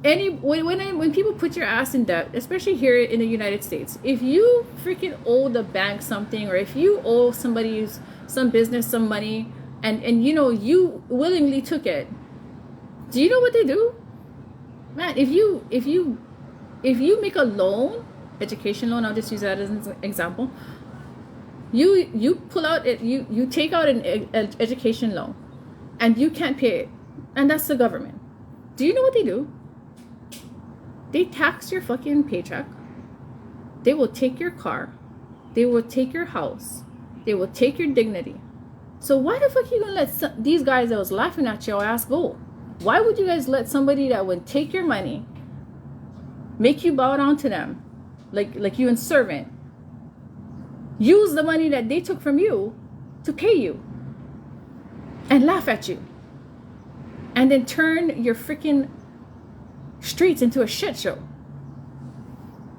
when people put your ass in debt, especially here in the United States, if you freaking owe the bank something, or if you owe some business some money, and you know you willingly took it, do you know what they do? Man, if you make a loan, education loan, I'll just use that as an example. You pull out it, you take out an education loan, and you can't pay it, and that's the government. Do you know what they do? They tax your fucking paycheck. They will take your car. They will take your house. They will take your dignity. So why the fuck you gonna let these guys that was laughing at your ass go? Why would you guys let somebody that would take your money, make you bow down to them, like you in servant, use the money that they took from you to pay you, and laugh at you, and then turn your freaking streets into a shit show,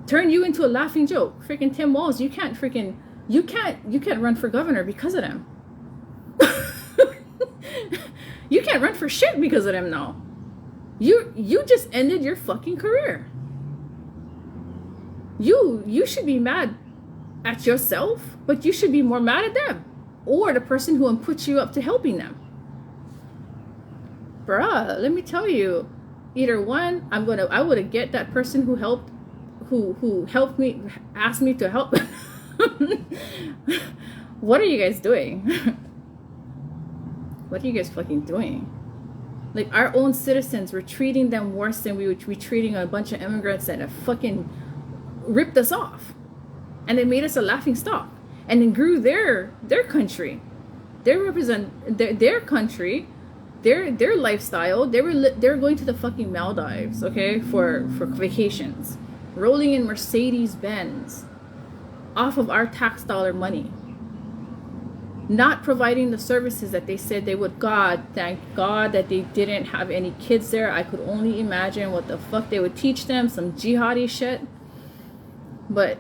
turn you into a laughing joke? Freaking Tim Walz, you can't run for governor because of them. You can't run for shit because of them now. You just ended your fucking career. You should be mad at yourself, but you should be more mad at them, or the person who put you up to helping them. Bruh, let me tell you, either one, I would get that person who helped me, asked me to help. What are you guys doing? What are you guys fucking doing? Like, our own citizens, we're treating them worse than we would be treating a bunch of immigrants that have fucking ripped us off, and they made us a laughing stock, and then grew their country. They represent their country, their lifestyle. They're going to the fucking Maldives, okay, for vacations, rolling in Mercedes Benz off of our tax dollar money, not providing the services that they said they would. God, thank God that they didn't have any kids there. I could only imagine what the fuck they would teach them, some jihadi shit. But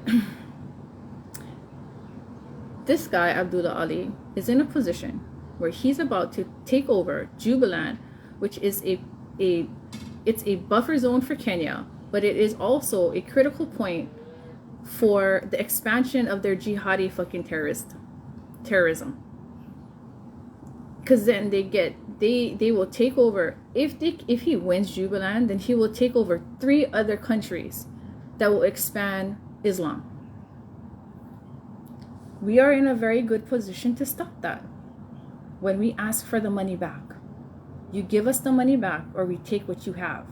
this guy, Abdullah Ali, is in a position where he's about to take over Jubaland, which is it's a buffer zone for Kenya, but it is also a critical point for the expansion of their jihadi fucking terrorism. Because then they will take over. If he wins Jubaland, then he will take over 3 other countries that will expand Islam. We are in a very good position to stop that when we ask for the money back. You give us the money back, or we take what you have,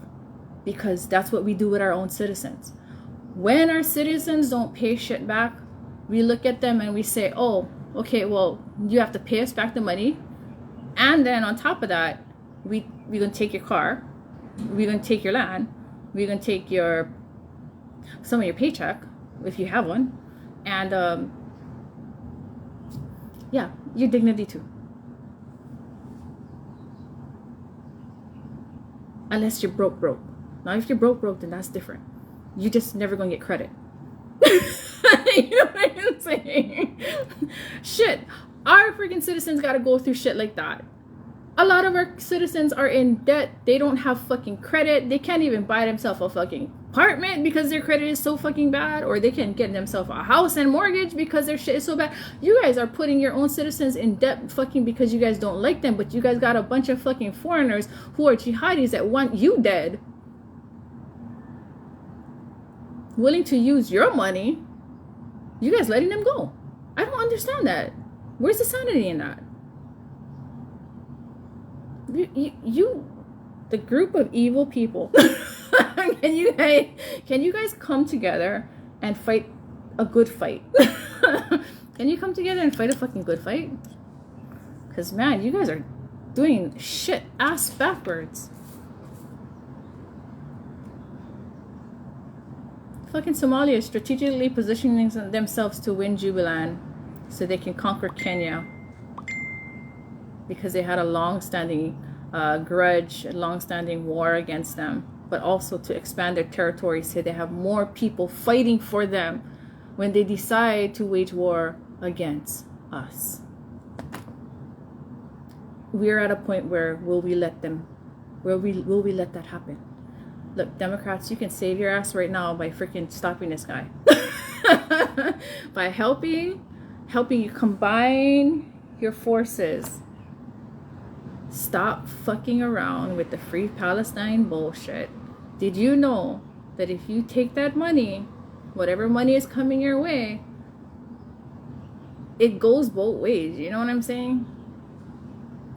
because that's what we do with our own citizens. When our citizens don't pay shit back, we look at them and we say, oh, okay, well, you have to pay us back the money, and then on top of that, we're gonna take your car, we're gonna take your land, we're gonna take some of your paycheck if you have one, and yeah, your dignity too. unless you're broke. Now, if you're broke, then that's different. You just never gonna get credit. You know what I'm saying? Shit, our freaking citizens gotta go through shit like that. A lot of our citizens are in debt. They don't have fucking credit. They can't even buy themselves a fucking apartment because their credit is so fucking bad, or they can get themselves a house and mortgage because their shit is so bad. You guys are putting your own citizens in debt fucking because you guys don't like them, but you guys got a bunch of fucking foreigners who are jihadis that want you dead, willing to use your money. You guys letting them go. I don't understand that. Where's the sanity in that? You the group of evil people. can you guys come together and fight a good fight? Can you come together and fight a fucking good fight? Because man, you guys are doing shit ass backwards. Fucking Somalia is strategically positioning themselves to win Jubaland so they can conquer Kenya, because they had a long-standing grudge, a long-standing war against them, but also to expand their territory so they have more people fighting for them when they decide to wage war against us. We're at a point where will we let that happen? Look, Democrats, you can save your ass right now by freaking stopping this guy. By helping you combine your forces. Stop fucking around with the Free Palestine bullshit. Did you know that if you take that money, whatever money is coming your way, it goes both ways? You know what I'm saying?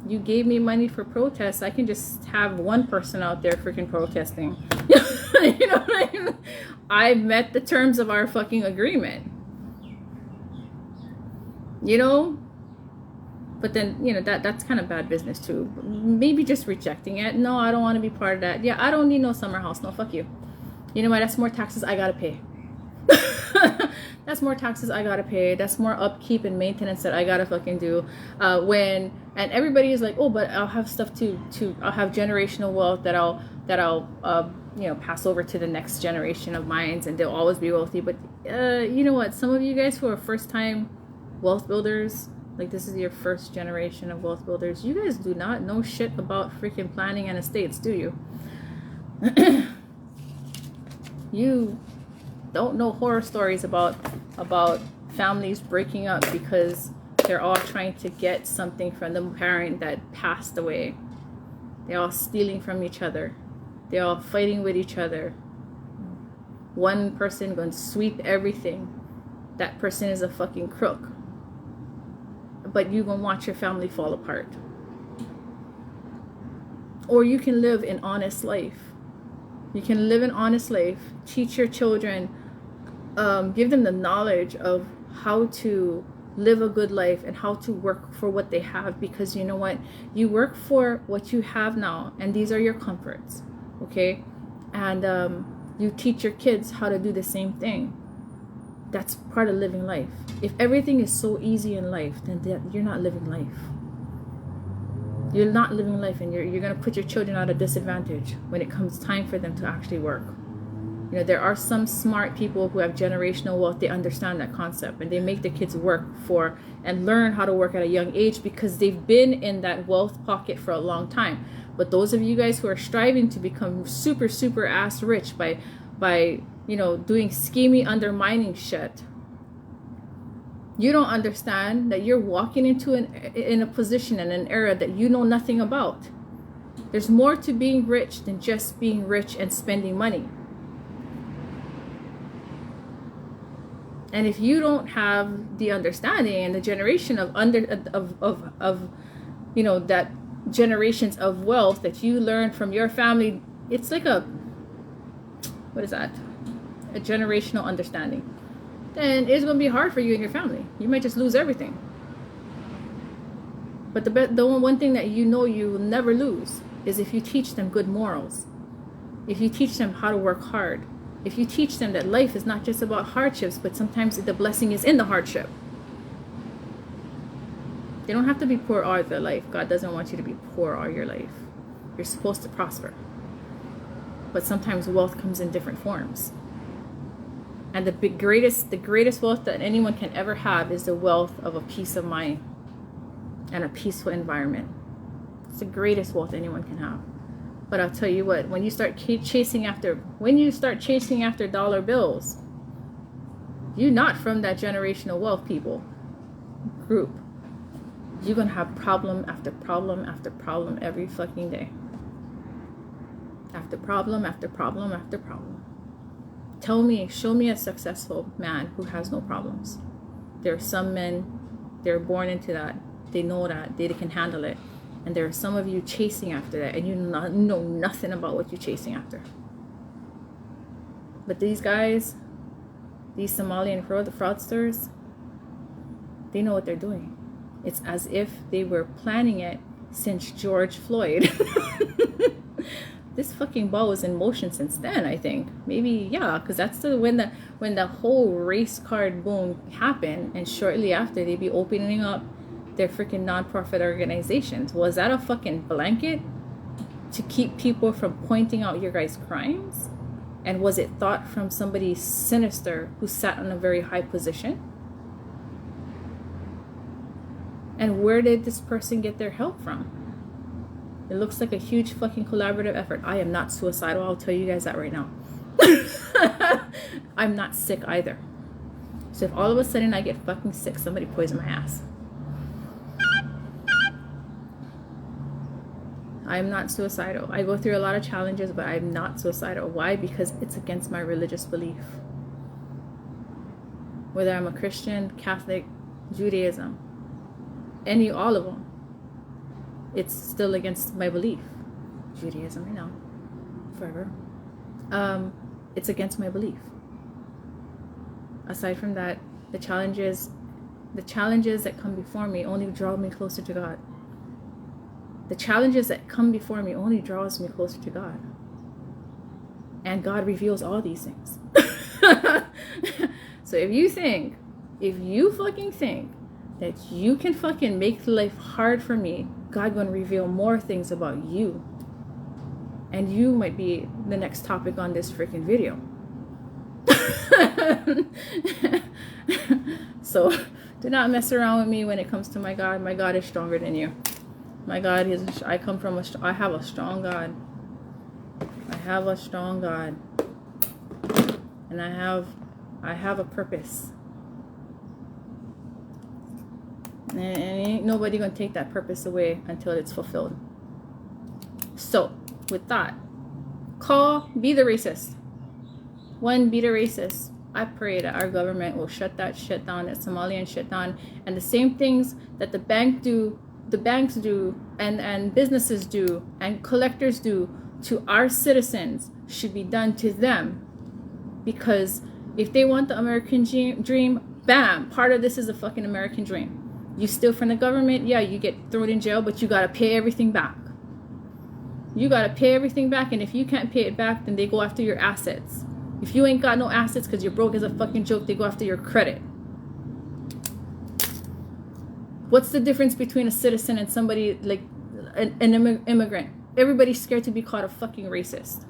You gave me money for protests, I can just have one person out there freaking protesting. You know what I mean? I met the terms of our fucking agreement. You know? But then, you know, that's kind of bad business too. Maybe just rejecting it. No, I don't want to be part of that. Yeah, I don't need no summer house. No, fuck you. You know what? That's more taxes I gotta pay. That's more taxes I gotta pay. That's more upkeep and maintenance that I gotta fucking do. And everybody is like, oh, but I'll have stuff I'll have generational wealth that I'll you know, pass over to the next generation of mines, and they'll always be wealthy. But you know what? Some of you guys who are first time wealth builders, like this is your first generation of wealth builders, you guys do not know shit about freaking planning and estates, do you? You don't know horror stories about families breaking up because they're all trying to get something from the parent that passed away. They're all stealing from each other. They're all fighting with each other. One person going to sweep everything. That person is a fucking crook. But you gonna watch your family fall apart. Or you can live an honest life. You can live an honest life. Teach your children. Give them the knowledge of how to live a good life and how to work for what they have, because you know what, you work for what you have now, and these are your comforts, okay? And you teach your kids how to do the same thing. That's part of living life. If everything is so easy in life, then you're not living life. You're not living life, and you're going to put your children at a disadvantage when it comes time for them to actually work. You know, there are some smart people who have generational wealth. They understand that concept, and they make the kids work for and learn how to work at a young age because they've been in that wealth pocket for a long time. But those of you guys who are striving to become super, super ass rich by you know, doing scheming, undermining shit, you don't understand that you're walking into in a position and an era that you know nothing about. There's more to being rich than just being rich and spending money. And if you don't have the understanding and the generation of you know, that generations of wealth that you learn from your family, it's like a, what is that? A generational understanding. Then it's going to be hard for you and your family. You might just lose everything. But the one thing that you know you will never lose is if you teach them good morals. If you teach them how to work hard. If you teach them that life is not just about hardships, but sometimes the blessing is in the hardship. They don't have to be poor all their life. God doesn't want you to be poor all your life. You're supposed to prosper. But sometimes wealth comes in different forms. And the greatest wealth that anyone can ever have is the wealth of a peace of mind and a peaceful environment. It's the greatest wealth anyone can have. But I'll tell you what, when you start chasing after dollar bills, you're not from that generational wealth people group. You're gonna have problem after problem after problem every fucking day. After problem after problem after problem. Show me a successful man who has no problems. There are some men, they're born into that. They know that, they can handle it. And there are some of you chasing after that, and you know nothing about what you're chasing after. But these guys, these Somalian fraudsters, they know what they're doing. It's as if they were planning it since George Floyd. This fucking ball was in motion since then, I think. Maybe, yeah, because that's when the whole race card boom happened, and shortly after they'd be opening up their freaking nonprofit organizations. Was that a fucking blanket to keep people from pointing out your guys' crimes? And was it thought from somebody sinister who sat on a very high position? And where did this person get their help from? It looks like a huge fucking collaborative effort. I am not suicidal. I'll tell you guys that right now. I'm not sick either. So if all of a sudden I get fucking sick, somebody poison my ass. I'm not suicidal. I go through a lot of challenges, but I'm not suicidal. Why? Because it's against my religious belief. Whether I'm a Christian, Catholic, Judaism, all of them, it's still against my belief. Judaism, I know, forever. It's against my belief. Aside from that, the challenges that come before me only draw me closer to God. The challenges that come before me only draws me closer to God. And God reveals all these things. So if you fucking think that you can fucking make life hard for me, God gonna reveal more things about you. And you might be the next topic on this freaking video. So do not mess around with me when it comes to my God. My God is stronger than you. My God is, I have a strong God. I have a strong God. And I have a purpose. And ain't nobody gonna take that purpose away until it's fulfilled. So, with that, be the racist. Be the racist. I pray that our government will shut that shit down, that Somalian shit down, and the same things that the banks do, and businesses do, and collectors do to our citizens should be done to them. Because if they want the American dream, bam, part of this is a fucking American dream. You steal from the government, yeah, you get thrown in jail, but you gotta pay everything back. You gotta pay everything back, and if you can't pay it back, then they go after your assets. If you ain't got no assets because you're broke as a fucking joke, they go after your credit. What's the difference between a citizen and somebody like an immigrant? Everybody's scared to be called a fucking racist.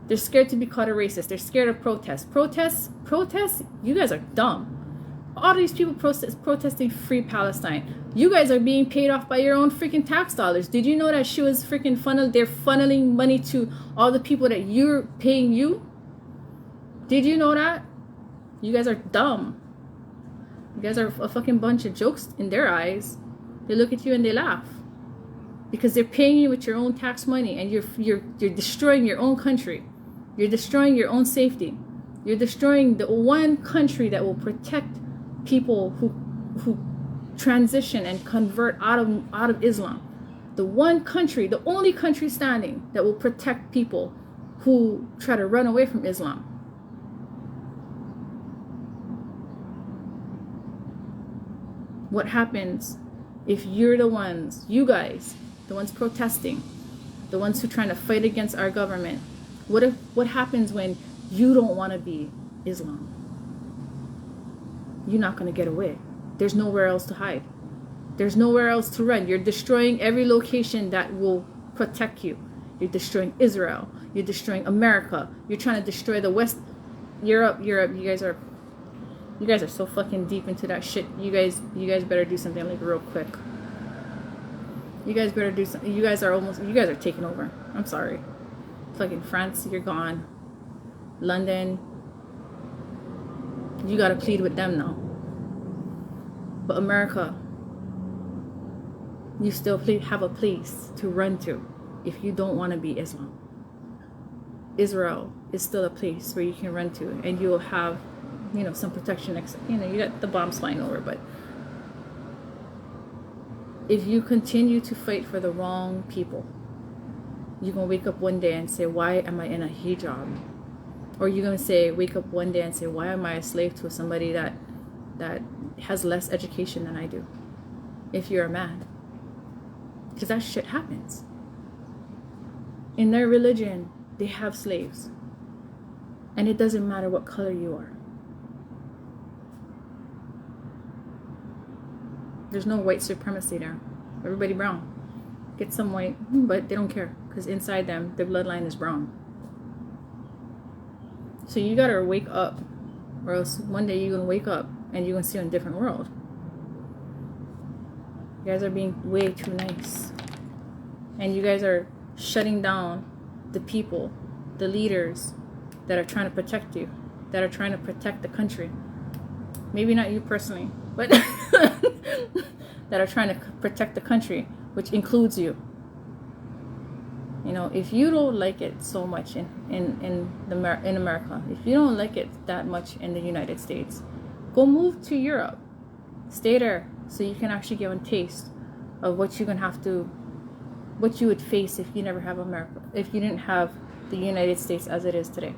They're scared to be called a racist. They're scared of protests. Protests? You guys are dumb. All these people protesting free Palestine. You guys are being paid off by your own freaking tax dollars. Did you know that she was freaking they're funneling money to all the people that you're paying you? Did you know that? You guys are dumb. You guys are a fucking bunch of jokes in their eyes. They look at you and they laugh. Because they're paying you with your own tax money, and you're destroying your own country. You're destroying your own safety. You're destroying the one country that will protect people who transition and convert out of Islam. The one country, the only country standing that will protect people who try to run away from Islam. What happens if you're you guys, the ones protesting, the ones who are trying to fight against our government? What happens when you don't want to be Islam? You're not going to get away. There's nowhere else to hide. There's nowhere else to run. You're destroying every location that will protect you. You're destroying Israel. You're destroying America. You're trying to destroy the West. Europe. You guys are so fucking deep into that shit. You guys better do something like real quick. You guys better do something. You guys are taking over. I'm sorry. Fucking France, you're gone. London, you gotta plead with them now. But America, you still have a place to run to if you don't want to be Islam. Israel is still a place where you can run to, and you'll have, some protection. You got the bombs flying over, but if you continue to fight for the wrong people, you're gonna wake up one day and say, why am I in a hijab? Or you're gonna wake up one day and say, why am I a slave to somebody that has less education than I do? If you're a man. Because that shit happens. In their religion, they have slaves. And it doesn't matter what color you are. There's no white supremacy there. Everybody brown. Get some white, but they don't care. Because inside them, their bloodline is brown. So you gotta wake up. Or else one day you're gonna wake up and you're gonna see a different world. You guys are being way too nice. And you guys are shutting down the people, the leaders that are trying to protect you, that are trying to protect the country. Maybe not you personally, but that are trying to protect the country, which includes you. If you don't like it so much in America, if you don't like it that much in the United States, go move to Europe. Stay there so you can actually get a taste of what what you would face if you never have America, if you didn't have the United States as it is today.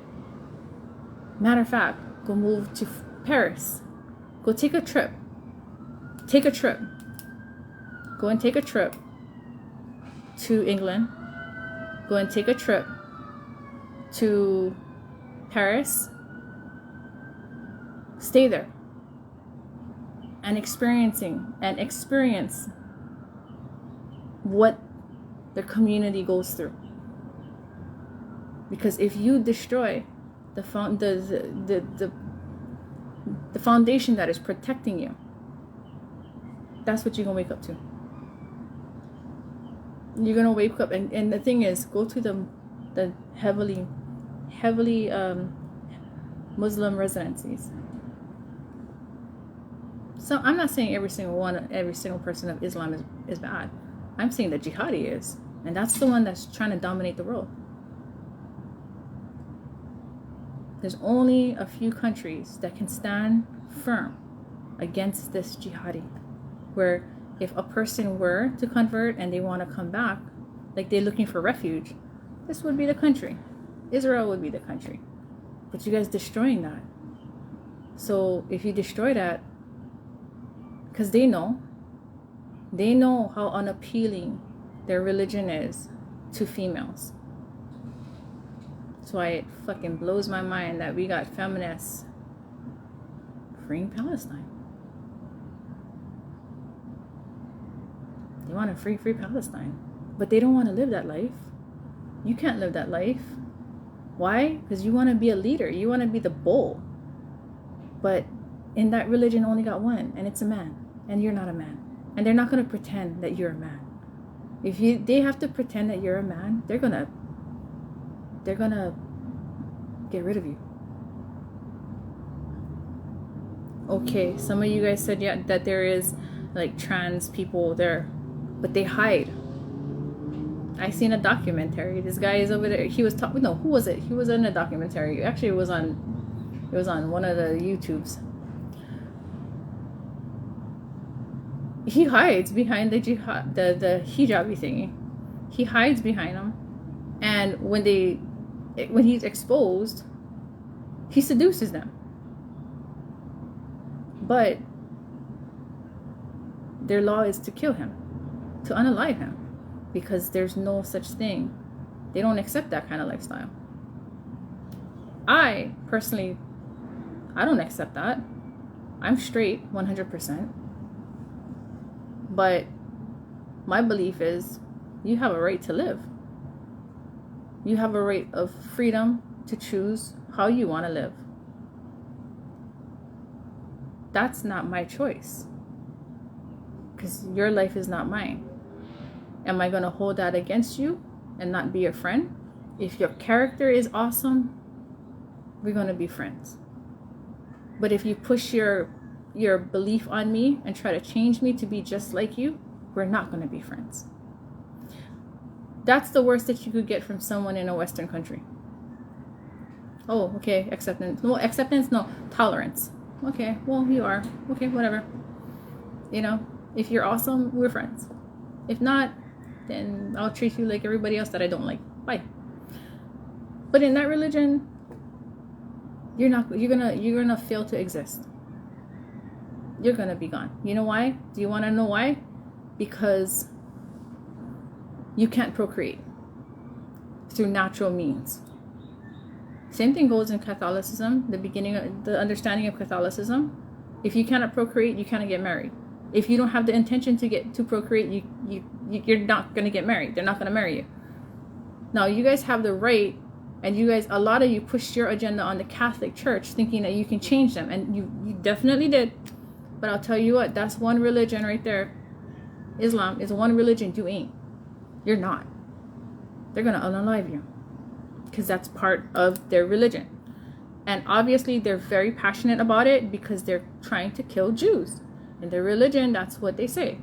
Matter of fact, go move to Paris. Go take a trip. Take a trip. Go and take a trip to England. Go and take a trip to Paris. Stay there. And experience what the community goes through. Because if you destroy the foundation that is protecting you, that's what you're gonna wake up to. You're gonna wake up, and the thing is, go to the heavily Muslim residencies. So I'm not saying every single person of Islam is bad. I'm saying the jihadi is, and that's the one that's trying to dominate the world. There's only a few countries that can stand firm against this jihadi, where if a person were to convert and they want to come back, like they're looking for refuge, this would be the country. Israel would be the country. But you guys destroying that. So if you destroy that, because they know how unappealing their religion is to females. That's why it fucking blows my mind that we got feminists freeing Palestine. They want to free Palestine. But they don't want to live that life. You can't live that life. Why? Because you want to be a leader. You want to be the bull. But in that religion only got one, and it's a man. And you're not a man. And they're not going to pretend that you're a man. If they have to pretend that you're a man, they're gonna get rid of you. Okay, some of you guys said that there is like trans people there, but they hide. I seen a documentary. This guy is over there. He was talking. No, who was it? He was in a documentary. Actually, it was on one of the YouTubes. He hides behind the hijabi thingy. He hides behind them, and when he's exposed, he seduces them. But their law is to kill him, to unalive him, because there's no such thing. They don't accept that kind of lifestyle. I personally, I don't accept that. I'm straight 100%. But my belief is you have a right to live. You have a right of freedom to choose how you want to live. That's not my choice, because your life is not mine. Am I going to hold that against you and not be your friend? If your character is awesome, we're going to be friends. But if you push your belief on me and try to change me to be just like you, we're not going to be friends. That's the worst that you could get from someone in a Western country. Oh, okay, acceptance. No, acceptance, no, tolerance. Okay, well, you are. Okay, whatever. You know, if you're awesome, we're friends. If not, then I'll treat you like everybody else that I don't like. Bye. But in that religion, you're gonna fail to exist. You're gonna be gone. You know why? Do you want to know why? Because you can't procreate through natural means. Same thing goes in Catholicism. The understanding of Catholicism. If you cannot procreate, you cannot get married. If you don't have the intention to procreate, you're not gonna get married. They're not gonna marry you. Now you guys have the right, and a lot of you pushed your agenda on the Catholic Church, thinking that you can change them, and you definitely did. But I'll tell you what, that's one religion right there. Islam is one religion you ain't. You're not. They're gonna unalive you, because that's part of their religion. And obviously they're very passionate about it because they're trying to kill Jews. In their religion, that's what they say.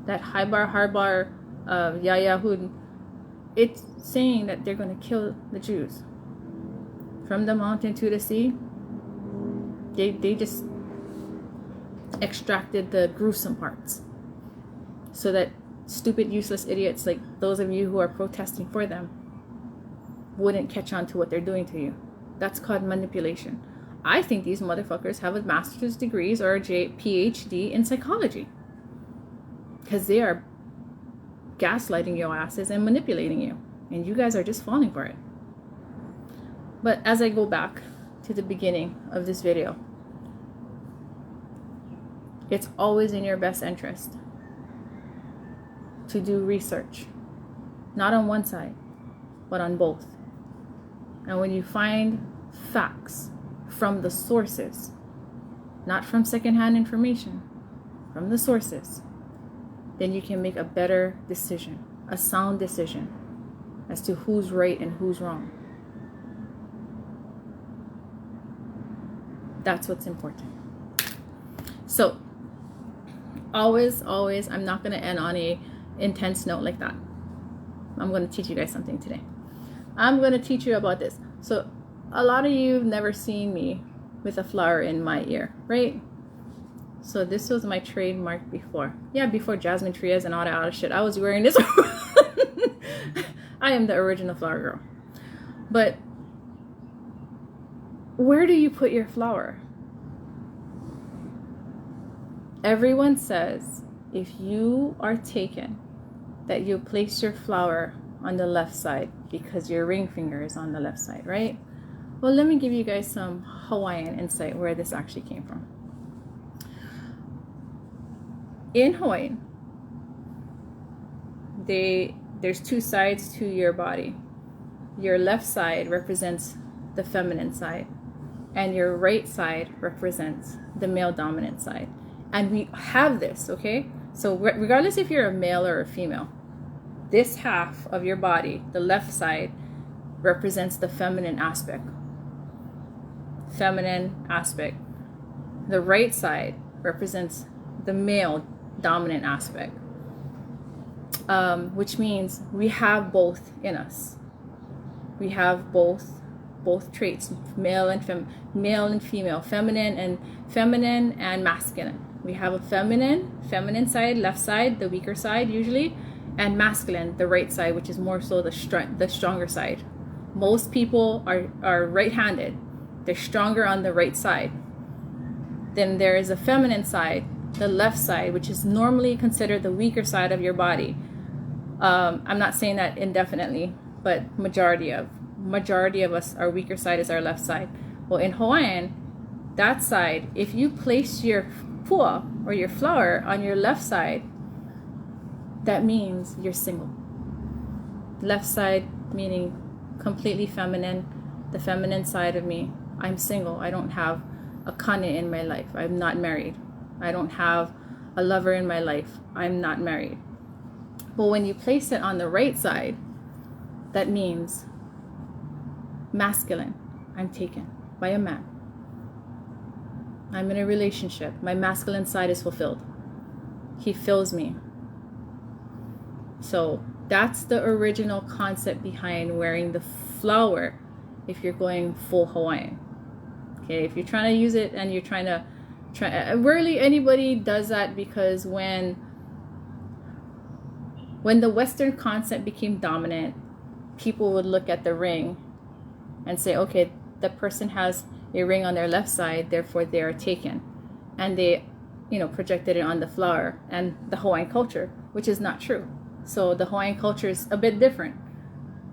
That Haybar Harbar Yahud, it's saying that they're going to kill the Jews. From the mountain to the sea, they just extracted the gruesome parts so that stupid, useless idiots like those of you who are protesting for them wouldn't catch on to what they're doing to you. That's called manipulation. I think these motherfuckers have a master's degrees or a PhD in psychology, because they are gaslighting your asses and manipulating you, and you guys are just falling for it. But as I go back to the beginning of this video, it's always in your best interest to do research, not on one side, but on both. And when you find facts from the sources, not from secondhand information, from the sources, then you can make a better decision, a sound decision as to who's right and who's wrong. That's what's important. So, always, I'm not going to end on a intense note like that. I'm going to teach you guys something today. I'm going to teach you about this. So, a lot of you have never seen me with a flower in my ear, right? So this was my trademark before. Yeah, before Jasmine Trias and all that other shit. I was wearing this. I am the original flower girl. But where do you put your flower? Everyone says if you are taken, that you place your flower on the left side because your ring finger is on the left side, right? Well, let me give you guys some Hawaiian insight where this actually came from. In Hawaii, there's two sides to your body. Your left side represents the feminine side, and your right side represents the male dominant side. And we have this, okay? So regardless if you're a male or a female, this half of your body, the left side, represents the feminine aspect. The right side represents the male dominant aspect, which means we have both in us. We have both traits, male and female, feminine and masculine. We have a feminine side, left side, the weaker side usually, and masculine, the right side, which is more so the stronger side. Most people are right-handed. They're stronger on the right side. Then there is a feminine side, the left side, which is normally considered the weaker side of your body. I'm not saying that indefinitely, but majority of us, our weaker side is our left side. Well, in Hawaiian, that side, if you place your pua or your flower on your left side, that means you're single. Left side meaning completely feminine, the feminine side of me. I'm single. I don't have a kane in my life. I'm not married. I don't have a lover in my life. I'm not married. But when you place it on the right side, that means masculine. I'm taken by a man. I'm in a relationship. My masculine side is fulfilled. He fills me. So that's the original concept behind wearing the flower if you're going full Hawaiian. Okay, if you're trying to use it and you're trying to rarely anybody does that, because when the Western concept became dominant, people would look at the ring and say, okay, the person has a ring on their left side, therefore they are taken. And they, projected it on the flower and the Hawaiian culture, which is not true. So the Hawaiian culture is a bit different.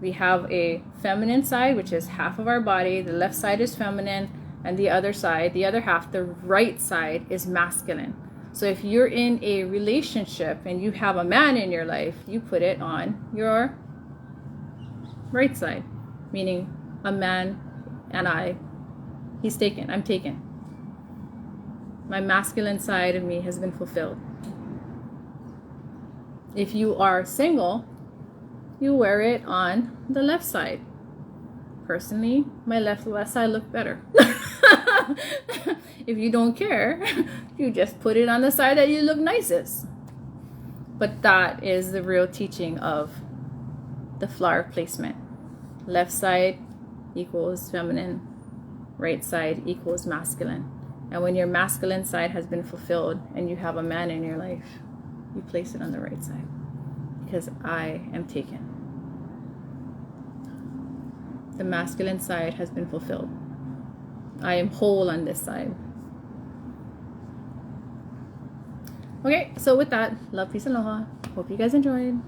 We have a feminine side, which is half of our body. The left side is feminine, and the other side, the other half, the right side, is masculine. So if you're in a relationship and you have a man in your life, you put it on your right side, meaning a man and he's taken, I'm taken. My masculine side of me has been fulfilled. If you are single, you wear it on the left side. Personally, my left side looks better. If you don't care, you just put it on the side that you look nicest. But that is the real teaching of the flower placement. Left side equals feminine, right side equals masculine. And when your masculine side has been fulfilled and you have a man in your life, you place it on the right side, because I am taken. The masculine side has been fulfilled. I am whole on this side. Okay, so with that, love, peace, and aloha. Hope you guys enjoyed.